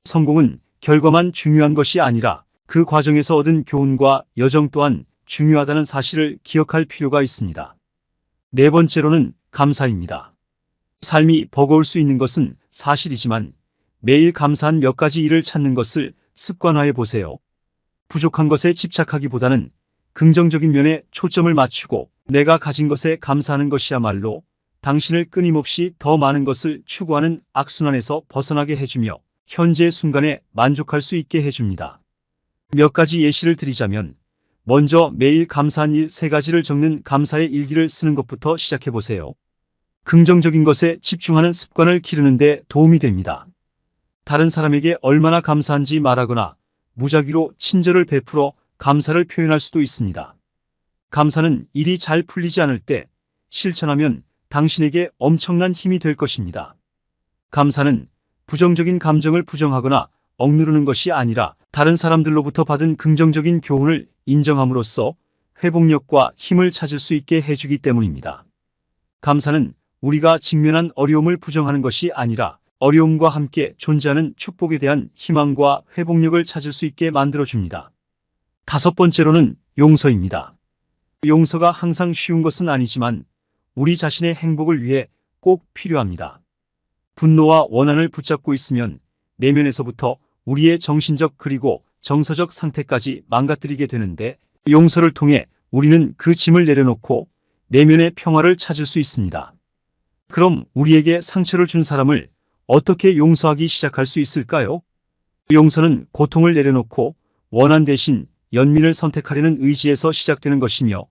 Speaker 3: 성공은 결과만 중요한 것이 아니라 그 과정에서 얻은 교훈과 여정 또한 중요하다는 사실을 기억할 필요가 있습니다. 네 번째로는 감사입니다. 삶이 버거울 수 있는 것은 사실이지만 매일 감사한 몇 가지 일을 찾는 것을 습관화해 보세요. 부족한 것에 집착하기보다는 긍정적인 면에 초점을 맞추고 내가 가진 것에 감사하는 것이야말로 당신을 끊임없이 더 많은 것을 추구하는 악순환에서 벗어나게 해주며 현재 순간에 만족할 수 있게 해줍니다. 몇 가지 예시를 드리자면 먼저 매일 감사한 일 3가지를 적는 감사의 일기를 쓰는 것부터 시작해 보세요. 긍정적인 것에 집중하는 습관을 기르는 데 도움이 됩니다. 다른 사람에게 얼마나 감사한지 말하거나 무작위로 친절을 베풀어 감사를 표현할 수도 있습니다. 감사는 일이 잘 풀리지 않을 때 실천하면 당신에게 엄청난 힘이 될 것입니다. 감사는 부정적인 감정을 부정하거나 억누르는 것이 아니라 다른 사람들로부터 받은 긍정적인 교훈을 인정함으로써 회복력과 힘을 찾을 수 있게 해주기 때문입니다. 감사는 우리가 직면한 어려움을 부정하는 것이 아니라 어려움과 함께 존재하는 축복에 대한 희망과 회복력을 찾을 수 있게 만들어줍니다. 다섯 번째로는 용서입니다. 용서가 항상 쉬운 것은 아니지만 우리 자신의 행복을 위해 꼭 필요합니다. 분노와 원한을 붙잡고 있으면 내면에서부터 우리의 정신적 그리고 정서적 상태까지 망가뜨리게 되는데 용서를 통해 우리는 그 짐을 내려놓고 내면의 평화를 찾을 수 있습니다. 그럼 우리에게 상처를 준 사람을 어떻게 용서하기 시작할 수 있을까요? 용서는 고통을 내려놓고 원한 대신 연민을 선택하려는 의지에서 시작되는 것이며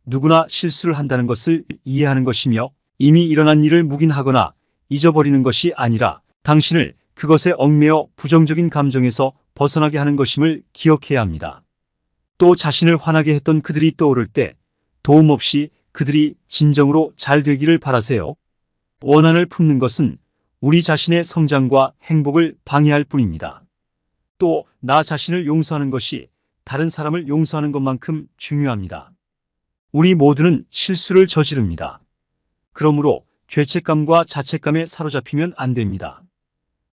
Speaker 3: 누구나 실수를 한다는 것을 이해하는 것이며 이미 일어난 일을 묵인하거나 잊어버리는 것이 아니라 당신을 그것에 얽매여 부정적인 감정에서 벗어나게 하는 것임을 기억해야 합니다. 또 자신을 화나게 했던 그들이 떠오를 때 도움 없이 그들이 진정으로 잘 되기를 바라세요. 원한을 품는 것은 우리 자신의 성장과 행복을 방해할 뿐입니다. 또 나 자신을 용서하는 것이 다른 사람을 용서하는 것만큼 중요합니다. 우리 모두는 실수를 저지릅니다. 그러므로 죄책감과 자책감에 사로잡히면 안 됩니다.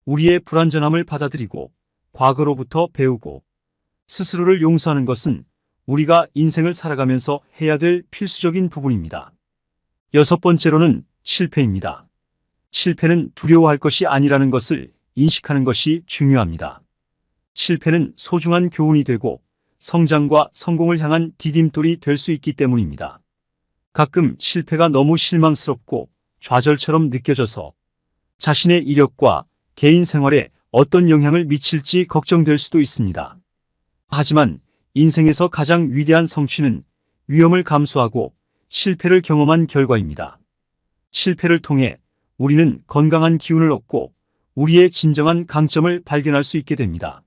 Speaker 3: 우리의 불완전함을 받아들이고 과거로부터 배우고 스스로를 용서하는 것은 우리가 인생을 살아가면서 해야 될 필수적인 부분입니다. 여섯 번째로는 실패입니다. 실패는 두려워할 것이 아니라는 것을 인식하는 것이 중요합니다. 실패는 소중한 교훈이 되고 성장과 성공을 향한 디딤돌이 될 수 있기 때문입니다. 가끔 실패가 너무 실망스럽고 좌절처럼 느껴져서 자신의 이력과 개인 생활에 어떤 영향을 미칠지 걱정될 수도 있습니다. 하지만 인생에서 가장 위대한 성취는 위험을 감수하고 실패를 경험한 결과입니다. 실패를 통해 우리는 건강한 기운을 얻고 우리의 진정한 강점을 발견할 수 있게 됩니다.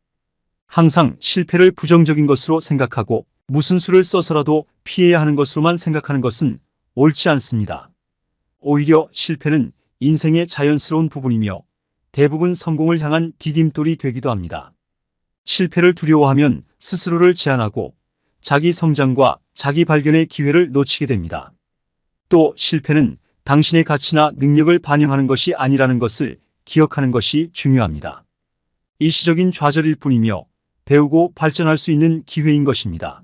Speaker 3: 항상 실패를 부정적인 것으로 생각하고 무슨 수를 써서라도 피해야 하는 것으로만 생각하는 것은 옳지 않습니다. 오히려 실패는 인생의 자연스러운 부분이며 대부분 성공을 향한 디딤돌이 되기도 합니다. 실패를 두려워하면 스스로를 제한하고 자기 성장과 자기 발견의 기회를 놓치게 됩니다. 또 실패는 당신의 가치나 능력을 반영하는 것이 아니라는 것을 기억하는 것이 중요합니다. 일시적인 좌절일 뿐이며 배우고 발전할 수 있는 기회인 것입니다.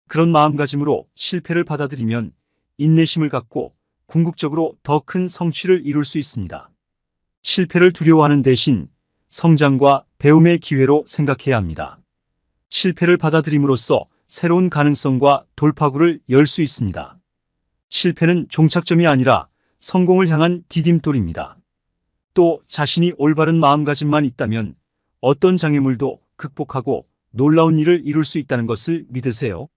Speaker 3: 그런 마음가짐으로 실패를 받아들이면 인내심을 갖고 궁극적으로 더 큰 성취를 이룰 수 있습니다. 실패를 두려워하는 대신 성장과 배움의 기회로 생각해야 합니다. 실패를 받아들임으로써 새로운 가능성과 돌파구를 열 수 있습니다. 실패는 종착점이 아니라 성공을 향한 디딤돌입니다. 또 자신이 올바른 마음가짐만 있다면 어떤 장애물도 극복하고 놀라운 일을 이룰 수 있다는 것을 믿으세요.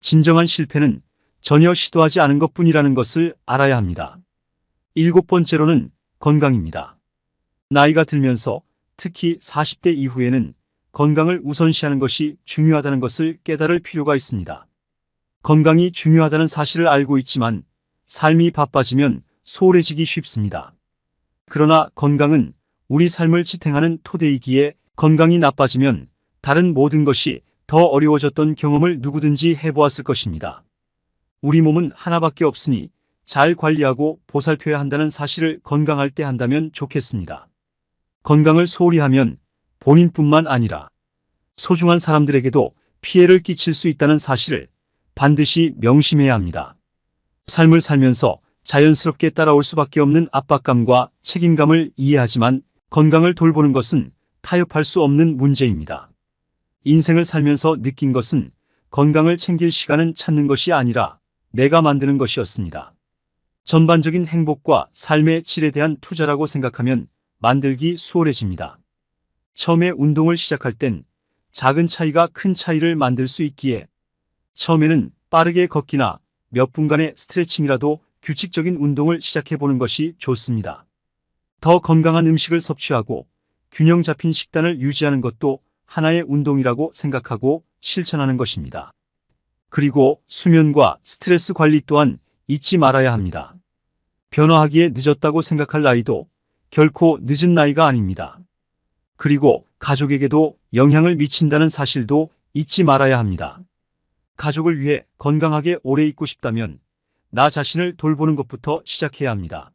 Speaker 3: 진정한 실패는 전혀 시도하지 않은 것뿐이라는 것을 알아야 합니다. 일곱 번째로는 건강입니다. 나이가 들면서 특히 40대 이후에는 건강을 우선시하는 것이 중요하다는 것을 깨달을 필요가 있습니다. 건강이 중요하다는 사실을 알고 있지만 삶이 바빠지면 소홀해지기 쉽습니다. 그러나 건강은 우리 삶을 지탱하는 토대이기에 건강이 나빠지면 다른 모든 것이 더 어려워졌던 경험을 누구든지 해보았을 것입니다. 우리 몸은 하나밖에 없으니 잘 관리하고 보살펴야 한다는 사실을 건강할 때 한다면 좋겠습니다. 건강을 소홀히 하면 본인뿐만 아니라 소중한 사람들에게도 피해를 끼칠 수 있다는 사실을 반드시 명심해야 합니다. 삶을 살면서 자연스럽게 따라올 수밖에 없는 압박감과 책임감을 이해하지만 건강을 돌보는 것은 타협할 수 없는 문제입니다. 인생을 살면서 느낀 것은 건강을 챙길 시간은 찾는 것이 아니라 내가 만드는 것이었습니다. 전반적인 행복과 삶의 질에 대한 투자라고 생각하면 만들기 수월해집니다. 처음에 운동을 시작할 땐 작은 차이가 큰 차이를 만들 수 있기에 처음에는 빠르게 걷기나 몇 분간의 스트레칭이라도 규칙적인 운동을 시작해보는 것이 좋습니다. 더 건강한 음식을 섭취하고 균형 잡힌 식단을 유지하는 것도 하나의 운동이라고 생각하고 실천하는 것입니다. 그리고 수면과 스트레스 관리 또한 잊지 말아야 합니다. 변화하기에 늦었다고 생각할 나이도 결코 늦은 나이가 아닙니다. 그리고 가족에게도 영향을 미친다는 사실도 잊지 말아야 합니다. 가족을 위해 건강하게 오래 있고 싶다면 나 자신을 돌보는 것부터 시작해야 합니다.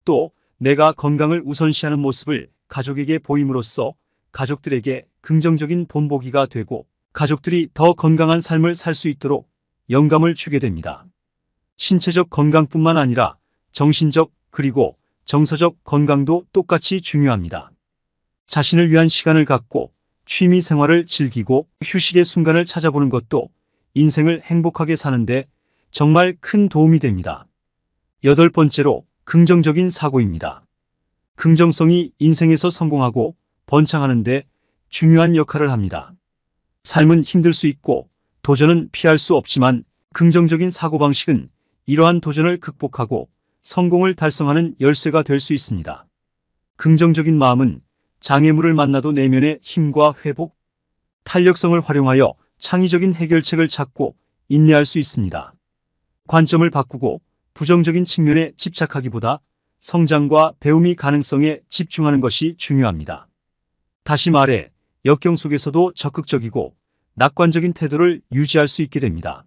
Speaker 3: 또 내가 건강을 우선시하는 모습을 가족에게 보임으로써 가족들에게 긍정적인 본보기가 되고 가족들이 더 건강한 삶을 살 수 있도록 영감을 주게 됩니다. 신체적 건강뿐만 아니라 정신적 그리고 정서적 건강도 똑같이 중요합니다. 자신을 위한 시간을 갖고 취미 생활을 즐기고 휴식의 순간을 찾아보는 것도 인생을 행복하게 사는데 정말 큰 도움이 됩니다. 8번째로 긍정적인 사고입니다. 긍정성이 인생에서 성공하고 번창하는데 중요한 역할을 합니다. 삶은 힘들 수 있고 도전은 피할 수 없지만 긍정적인 사고방식은 이러한 도전을 극복하고 성공을 달성하는 열쇠가 될 수 있습니다. 긍정적인 마음은 장애물을 만나도 내면의 힘과 회복, 탄력성을 활용하여 창의적인 해결책을 찾고 인내할 수 있습니다. 관점을 바꾸고 부정적인 측면에 집착하기보다 성장과 배움의 가능성에 집중하는 것이 중요합니다. 다시 말해 역경 속에서도 적극적이고 낙관적인 태도를 유지할 수 있게 됩니다.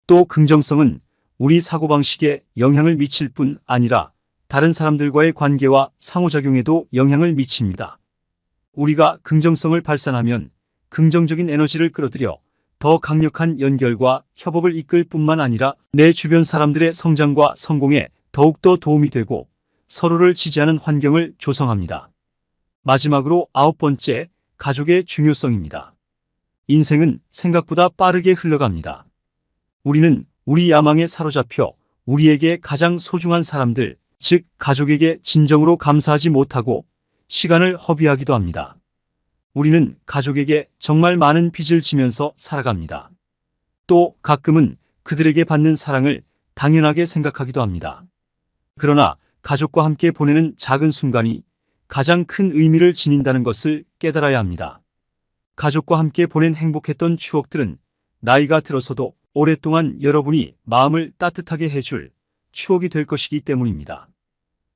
Speaker 3: 또 긍정성은 우리 사고방식에 영향을 미칠 뿐 아니라 다른 사람들과의 관계와 상호작용에도 영향을 미칩니다. 우리가 긍정성을 발산하면 긍정적인 에너지를 끌어들여 더 강력한 연결과 협업을 이끌 뿐만 아니라 내 주변 사람들의 성장과 성공에 더욱더 도움이 되고 서로를 지지하는 환경을 조성합니다. 마지막으로 9번째, 가족의 중요성입니다. 인생은 생각보다 빠르게 흘러갑니다. 우리는 우리 야망에 사로잡혀 우리에게 가장 소중한 사람들, 즉 가족에게 진정으로 감사하지 못하고 시간을 허비하기도 합니다. 우리는 가족에게 정말 많은 빚을 지면서 살아갑니다. 또 가끔은 그들에게 받는 사랑을 당연하게 생각하기도 합니다. 그러나 가족과 함께 보내는 작은 순간이 가장 큰 의미를 지닌다는 것을 깨달아야 합니다. 가족과 함께 보낸 행복했던 추억들은 나이가 들어서도 오랫동안 여러분이 마음을 따뜻하게 해줄 추억이 될 것이기 때문입니다.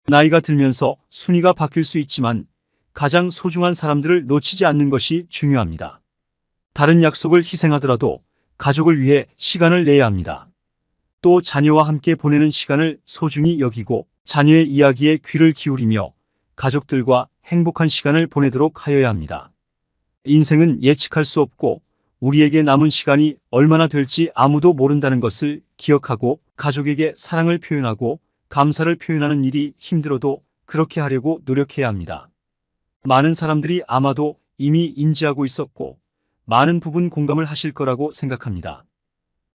Speaker 3: 나이가 들면서 순위가 바뀔 수 있지만 가장 소중한 사람들을 놓치지 않는 것이 중요합니다. 다른 약속을 희생하더라도 가족을 위해 시간을 내야 합니다. 또 자녀와 함께 보내는 시간을 소중히 여기고 자녀의 이야기에 귀를 기울이며 가족들과 행복한 시간을 보내도록 하여야 합니다. 인생은 예측할 수 없고 우리에게 남은 시간이 얼마나 될지 아무도 모른다는 것을 기억하고 가족에게 사랑을 표현하고 감사를 표현하는 일이 힘들어도 그렇게 하려고 노력해야 합니다. 많은 사람들이 아마도 이미 인지하고 있었고 많은 부분 공감을 하실 거라고 생각합니다.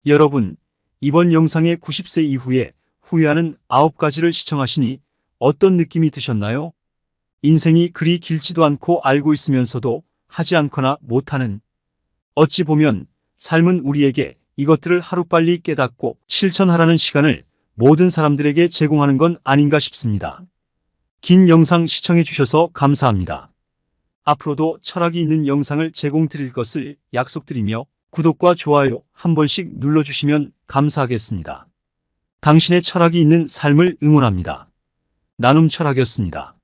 Speaker 3: 여러분, 이번 영상의 90세 이후에 후회하는 9가지를 시청하시니 어떤 느낌이 드셨나요? 인생이 그리 길지도 않고 알고 있으면서도 하지 않거나 못하는, 어찌 보면 삶은 우리에게 이것들을 하루빨리 깨닫고 실천하라는 시간을 모든 사람들에게 제공하는 건 아닌가 싶습니다. 긴 영상 시청해 주셔서 감사합니다. 앞으로도 철학이 있는 영상을 제공드릴 것을 약속드리며 구독과 좋아요 한 번씩 눌러주시면 감사하겠습니다. 당신의 철학이 있는 삶을 응원합니다. 나눔 철학이었습니다.